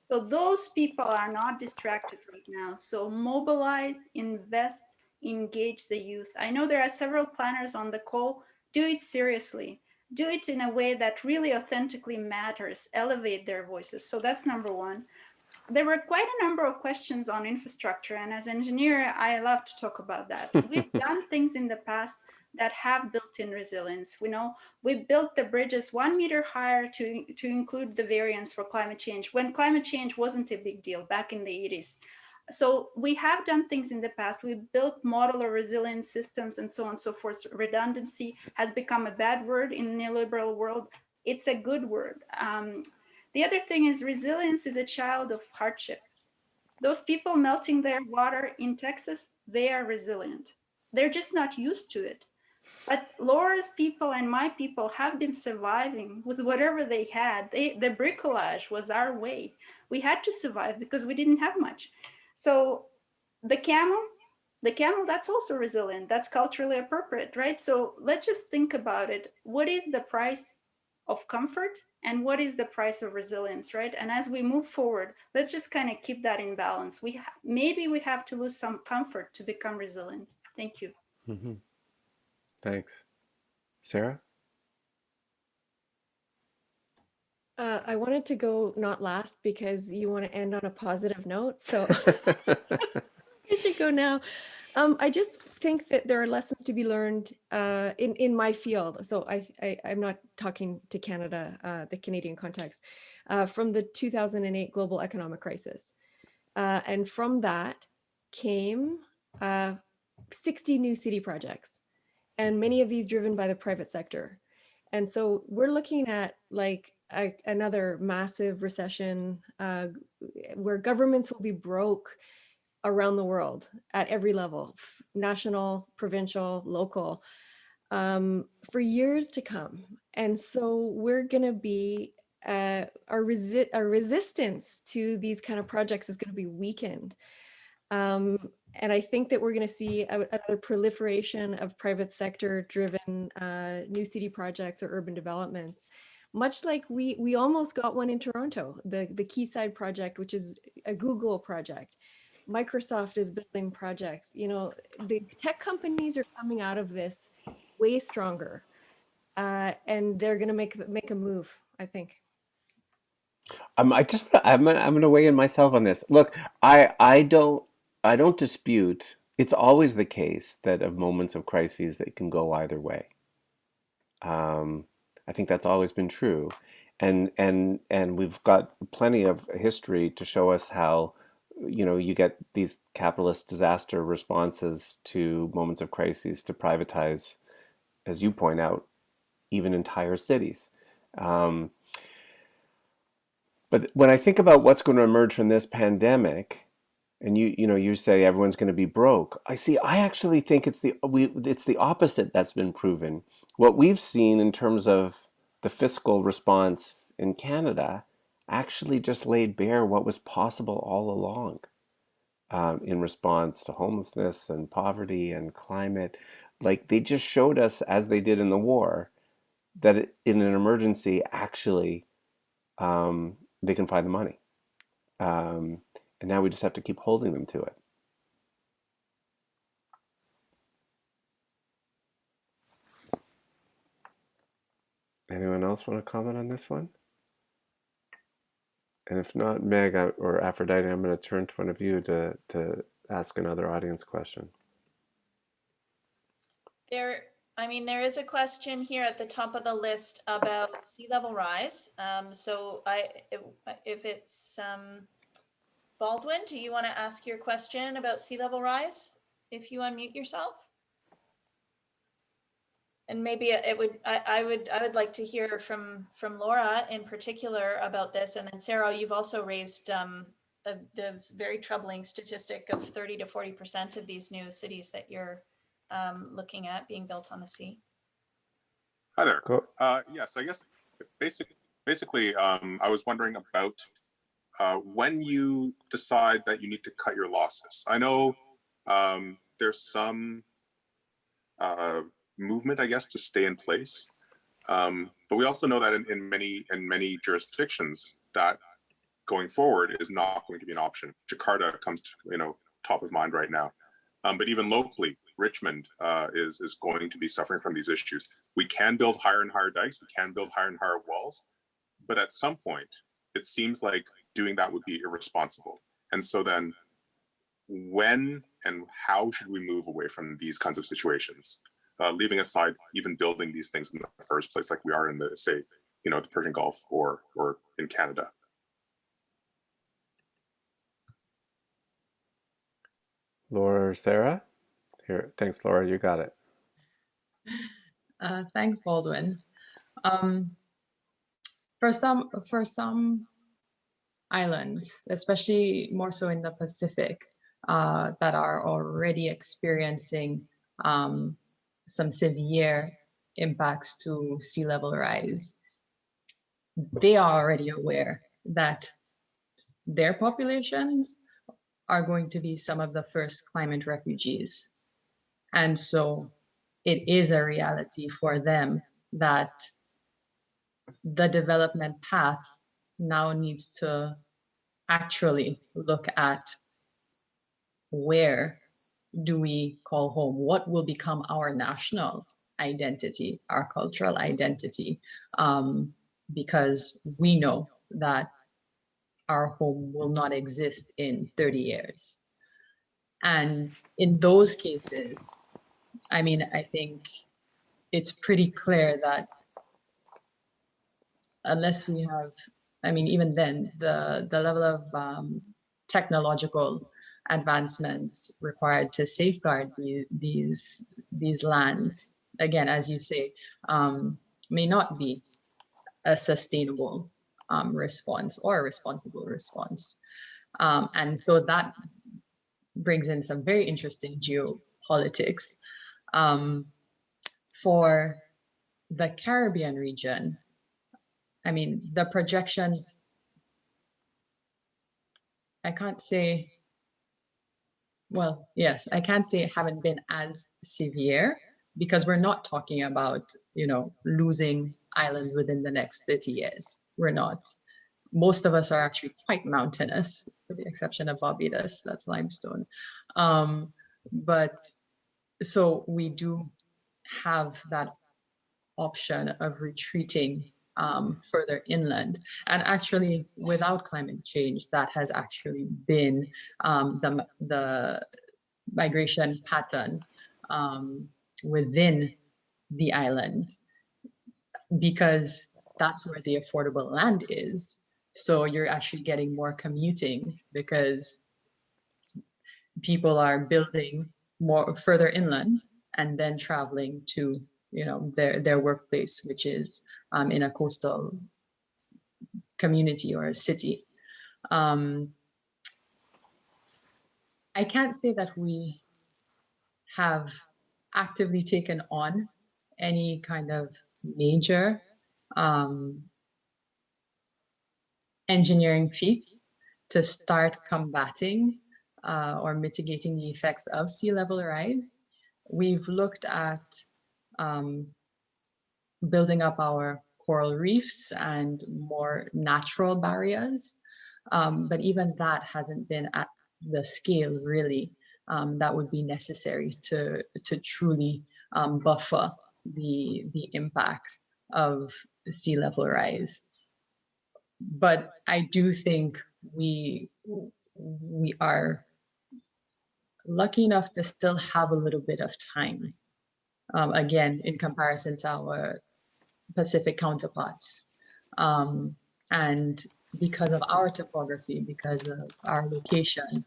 So those people are not distracted right now. So mobilize, invest, engage the youth. I know there are several planners on the call. Do it seriously. Do it in a way that really authentically matters. Elevate their voices. So that's number one. There were quite a number of questions on infrastructure. And as an engineer, I love to talk about that. We've done things in the past that have built-in resilience. We built the bridges 1 meter higher to include the variance for climate change when climate change wasn't a big deal back in the 80s. So we have done things in the past. We built modular resilient systems and so on and so forth. Redundancy has become a bad word in the neoliberal world. It's a good word. The other thing is resilience is a child of hardship. Those people melting their water in Texas, they are resilient. They're just not used to it. But Laura's people and my people have been surviving with whatever they had. The bricolage was our way. We had to survive because we didn't have much. So the camel, that's also resilient. That's culturally appropriate, right? So let's just think about it. What is the price of comfort and what is the price of resilience, right? And as we move forward, let's just kind of keep that in balance. Maybe we have to lose some comfort to become resilient. Thank you.
Mm-hmm. Thanks. Sarah?
I wanted to go not last because you want to end on a positive note. So I should go now. I just think that there are lessons to be learned in my field. So I'm not talking to Canada, the Canadian context, from the 2008 global economic crisis. And from that came 60 new city projects, and many of these driven by the private sector. And so we're looking at like another massive recession where governments will be broke around the world at every level, national, provincial, local, for years to come. And so we're going to be, our resistance to these kind of projects is going to be weakened. And I think that we're going to see another proliferation of private sector driven new city projects or urban developments, much like we almost got one in Toronto, the Quayside project, which is a Google project. Microsoft is building projects. You know, the tech companies are coming out of this way stronger, and they're going to make a move, I think.
I'm gonna weigh in myself on this. Look, I don't dispute. It's always the case that of moments of crises that can go either way. I think that's always been true, and we've got plenty of history to show us how, you know, you get these capitalist disaster responses to moments of crises to privatize, as you point out, even entire cities. Um, but when I think about what's going to emerge from this pandemic, and you say everyone's going to be broke. I actually think it's the opposite that's been proven. What we've seen in terms of the fiscal response in Canada actually just laid bare what was possible all along, in response to homelessness and poverty and climate. Like they just showed us, as they did in the war, that in an emergency, actually, they can find the money. And now we just have to keep holding them to it. Anyone else want to comment on this one? And if not, Meg or Aphrodite, I'm going to turn to one of you to ask another audience question.
There is a question here at the top of the list about sea level rise. If it's Baldwin, do you want to ask your question about sea level rise? If you unmute yourself, and maybe I would like to hear from Laurah in particular about this, and then Sarah, you've also raised the very troubling statistic of 30 to 40% of these new cities that you're looking at being built on the sea.
Hi there. Yes, I guess basically, I was wondering about when you decide that you need to cut your losses. I know there's some movement, I guess, to stay in place, but we also know that in many jurisdictions that going forward is not going to be an option. Jakarta comes to top of mind right now, but even locally, Richmond is going to be suffering from these issues. We can build higher and higher dikes, we can build higher and higher walls, but at some point, it seems like doing that would be irresponsible. And so then when and how should we move away from these kinds of situations, leaving aside even building these things in the first place, like we are in the Persian Gulf or in Canada?
Laura or Sarah? Here, thanks, Laura. You got it.
Thanks, Baldwin. some islands, especially more so in the Pacific, that are already experiencing some severe impacts to sea level rise, they are already aware that their populations are going to be some of the first climate refugees. And so it is a reality for them that the development path now needs to actually look at where do we call home? What will become our national identity, our cultural identity? Because we know that our home will not exist in 30 years. And in those cases, I mean, I think it's pretty clear that unless we have, I mean, even then, the level of technological advancements required to safeguard these lands, again, as you say, may not be a sustainable response or a responsible response. And so that brings in some very interesting geopolitics. For the Caribbean region, I mean, the projections, I can't say, well, yes, I can't say haven't been as severe because we're not talking about, you know, losing islands within the next 30 years. We're not. Most of us are actually quite mountainous, with the exception of Barbados, that's limestone. But so we do have that option of retreating further inland. And actually, without climate change, that has actually been the migration pattern within the island, because that's where the affordable land is. So you're actually getting more commuting because people are building more further inland and then traveling to, you know, their workplace, which is in a coastal community or a city. I can't say that we have actively taken on any kind of major engineering feats to start combating or mitigating the effects of sea level rise. We've looked at building up our coral reefs and more natural barriers, but even that hasn't been at the scale really that would be necessary to truly buffer the impact of sea level rise. But I do think we are lucky enough to still have a little bit of time, again, in comparison to our Pacific counterparts. And because of our topography, because of our location,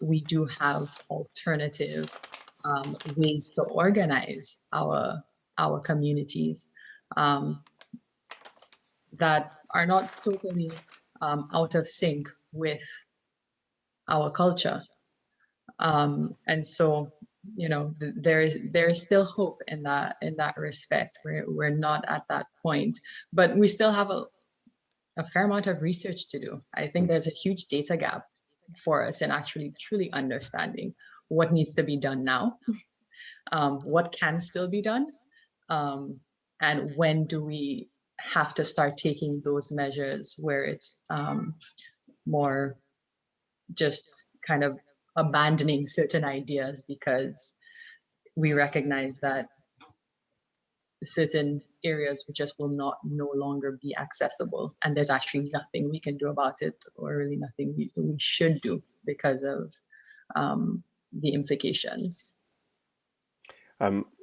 we do have alternative ways to organize our communities that are not totally out of sync with our culture. And so, you know, there is still hope in that respect. We're not at that point, but we still have a fair amount of research to do. I think there's a huge data gap for us in actually truly understanding what needs to be done now, what can still be done, and when do we have to start taking those measures where it's more just kind of abandoning certain ideas because we recognize that certain areas just will no longer be accessible, and there's actually nothing we can do about it, or really nothing we should do because of the implications.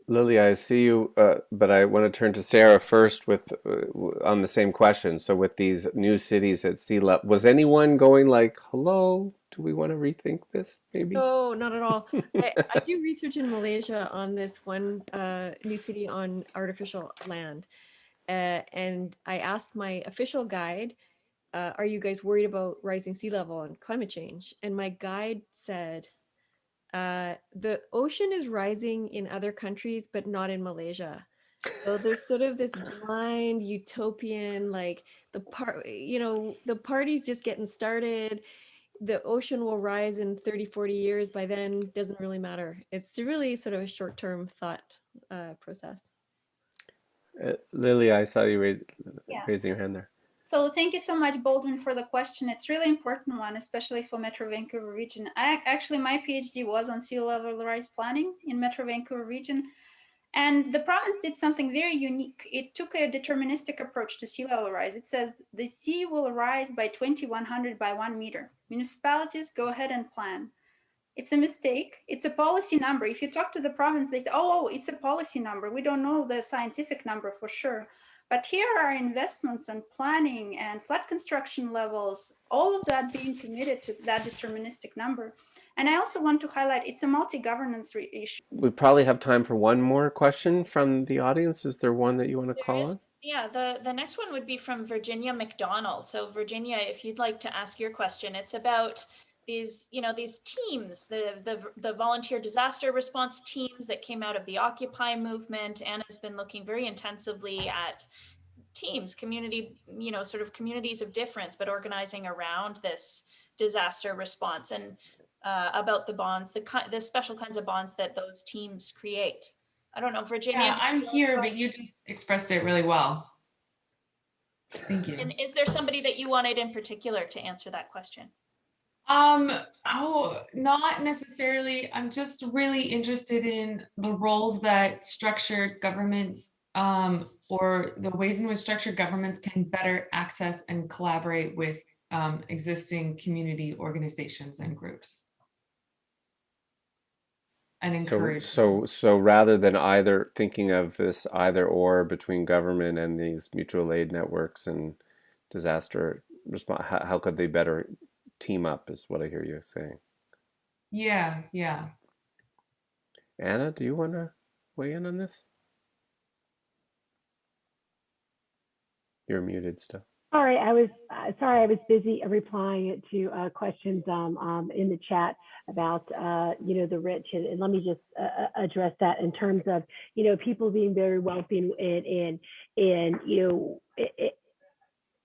Lily, I see you, but I want to turn to Sarah first with on the same question. So with these new cities at sea level, was anyone going like, hello, do we want to rethink this maybe?
No, not at all. I do research in Malaysia on this one new city on artificial land. And I asked my official guide, are you guys worried about rising sea level and climate change? And my guide said, the ocean is rising in other countries, but not in Malaysia. So there's sort of this blind utopian, like the party's just getting started. The ocean will rise in 30, 40 years. By then, doesn't really matter. It's really sort of a short-term thought process.
Lily, I saw you
Yeah.
raising your hand there.
So thank you so much, Baldwin, for the question. It's really important one, especially for Metro Vancouver region. Actually, my PhD was on sea level rise planning in Metro Vancouver region. And the province did something very unique. It took a deterministic approach to sea level rise. It says the sea will rise by 2100 by 1 meter. Municipalities, go ahead and plan. It's a mistake. It's a policy number. If you talk to the province, they say, oh, it's a policy number. We don't know the scientific number for sure. But here are investments and planning and flood construction levels, all of that being committed to that deterministic number. And I also want to highlight it's a multi-governance issue.
We probably have time for one more question from the audience. Is there one that you want to
There
call
is,
on?
yeah, the next one would be from Virginia McDonald. So Virginia, if you'd like to ask your question, it's about these, these teams, the volunteer disaster response teams that came out of the Occupy movement. Anna's been looking very intensively at teams, community, sort of communities of difference, but organizing around this disaster response, and about the bonds, the special kinds of bonds that those teams create. I don't know, Virginia.
Yeah, I'm here, but you just expressed it really well. Thank you.
And is there somebody that you wanted in particular to answer that question?
Oh, not necessarily. I'm just really interested in the roles that structured governments, or the ways in which structured governments can better access and collaborate with existing community organizations and groups. And encourage.
So rather than either thinking of this either or between government and these mutual aid networks and disaster response, how could they better team up is what I hear you saying.
Yeah, yeah.
Anna, do you want to weigh in on this? You're muted still.
Sorry, I was busy replying to questions in the chat about the rich, and let me just address that in terms of people being very wealthy and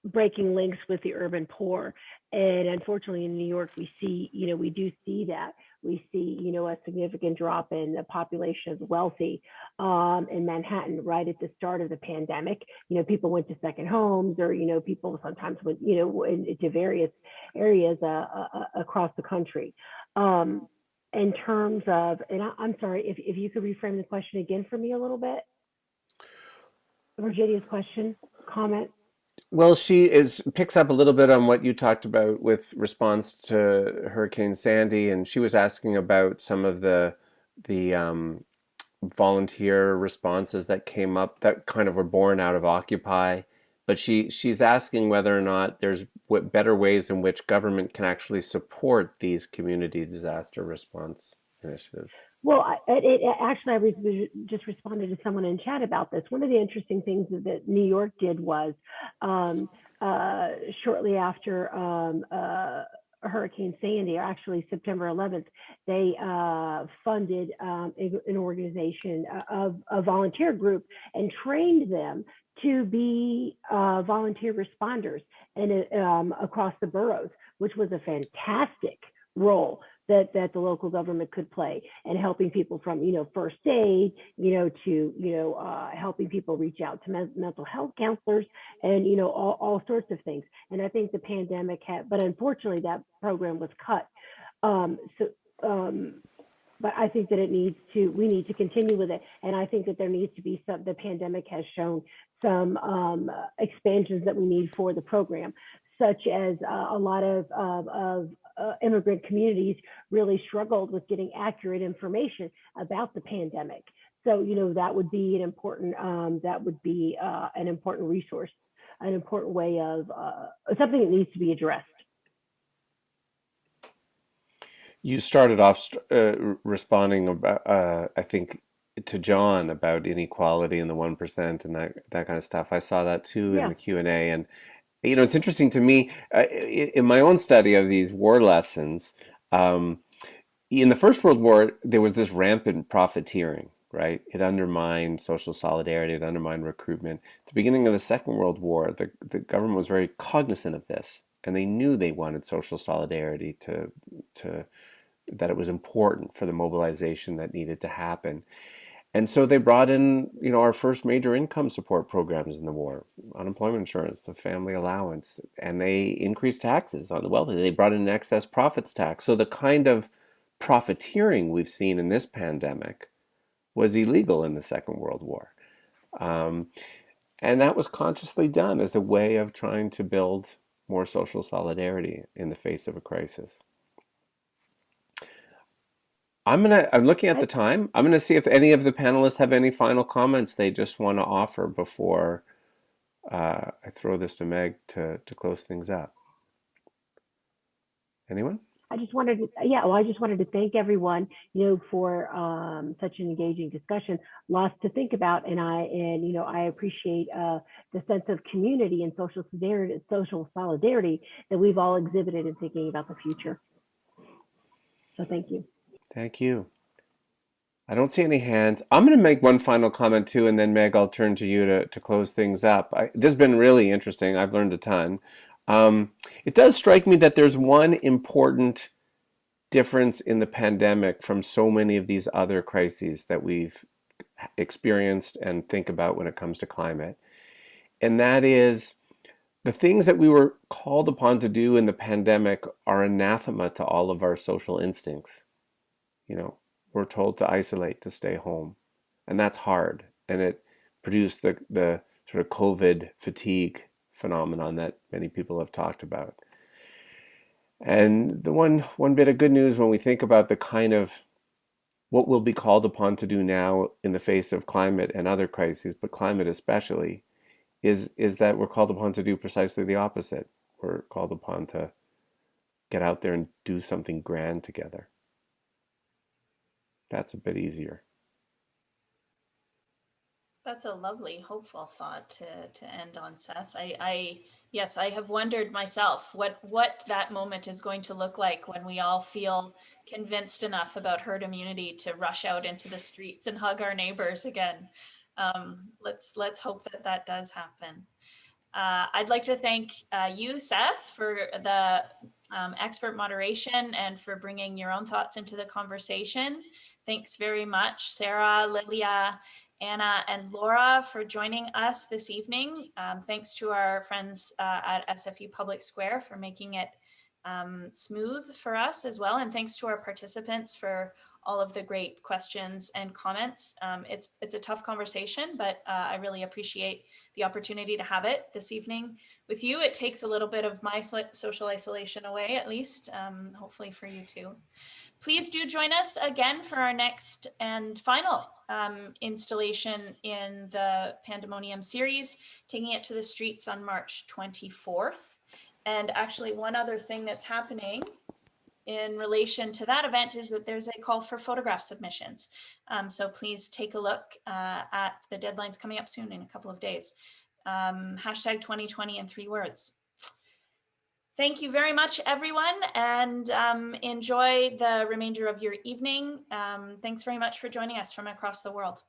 breaking links with the urban poor. And unfortunately in New York we do see that. We see a significant drop in the population of the wealthy in Manhattan right at the start of the pandemic. People went to second homes, or people sometimes went into various areas across the country. In terms of, and I'm sorry, if you could reframe the question again for me a little bit. Virginia's question, comment.
Well, she picks up a little bit on what you talked about with response to Hurricane Sandy, and she was asking about some of the volunteer responses that came up that kind of were born out of Occupy. But she's asking whether or not there's better ways in which government can actually support these community disaster response initiatives.
Well, actually, I just responded to someone in chat about this. One of the interesting things that New York did was shortly after Hurricane Sandy, or actually September 11th, they funded an organization, a volunteer group, and trained them to be volunteer responders and across the boroughs, which was a fantastic role that the local government could play, and helping people from first aid to helping people reach out to mental health counselors and all sorts of things. And I think the pandemic but unfortunately that program was cut. But I think that we need to continue with it, and I think that there needs to be the pandemic has shown some expansions that we need for the program, such as a lot of immigrant communities really struggled with getting accurate information about the pandemic. So that would be an important resource, an important way of something that needs to be addressed. You
started off responding about, I think to John about inequality and the 1% and that kind of stuff. I saw that too in
Yeah.
the Q&A. And it's interesting to me in my own study of these war lessons. In the First World War, there was this rampant profiteering, right? It undermined social solidarity, it undermined recruitment. At the beginning of the Second World War, the government was very cognizant of this, and they knew they wanted social solidarity to that it was important for the mobilization that needed to happen. And so they brought in, our first major income support programs in the war, unemployment insurance, the family allowance, and they increased taxes on the wealthy. They brought in an excess profits tax. So the kind of profiteering we've seen in this pandemic was illegal in the Second World War. And that was consciously done as a way of trying to build more social solidarity in the face of a crisis. I'm looking at the time. I'm gonna see if any of the panelists have any final comments they just want to offer before I throw this to Meg to close things up. Anyone?
I just wanted to thank everyone, for such an engaging discussion. Lots to think about, and I appreciate the sense of community and social solidarity that we've all exhibited in thinking about the future. So thank you.
Thank you. I don't see any hands. I'm going to make one final comment too, and then Meg, I'll turn to you to close things up. This has been really interesting. I've learned a ton. It does strike me that there's one important difference in the pandemic from so many of these other crises that we've experienced and think about when it comes to climate. And that is the things that we were called upon to do in the pandemic are anathema to all of our social instincts. We're told to isolate, to stay home. And that's hard. And it produced the sort of COVID fatigue phenomenon that many people have talked about. And the one bit of good news when we think about the kind of what we'll be called upon to do now in the face of climate and other crises, but climate especially, is that we're called upon to do precisely the opposite. We're called upon to get out there and do something grand together. That's a bit easier.
That's a lovely, hopeful thought to end on, Seth. Yes, I have wondered myself what that moment is going to look like when we all feel convinced enough about herd immunity to rush out into the streets and hug our neighbors again. Let's hope that does happen. I'd like to thank you, Seth, for the expert moderation and for bringing your own thoughts into the conversation. Thanks very much, Sarah, Lilia, Anna, and Laurah for joining us this evening. Thanks to our friends at SFU Public Square for making it smooth for us as well. And thanks to our participants for all of the great questions and comments. It's a tough conversation, but I really appreciate the opportunity to have it this evening with you. It takes a little bit of my social isolation away, at least, hopefully for you too. Please do join us again for our next and final installation in the Pandemonium series, taking it to the streets on March 24th. And actually, one other thing that's happening in relation to that event is that there's a call for photograph submissions. So please take a look at the deadlines coming up soon in a couple of days. Hashtag 2020 in 3 words. Thank you very much, everyone, and enjoy the remainder of your evening. Thanks very much for joining us from across the world.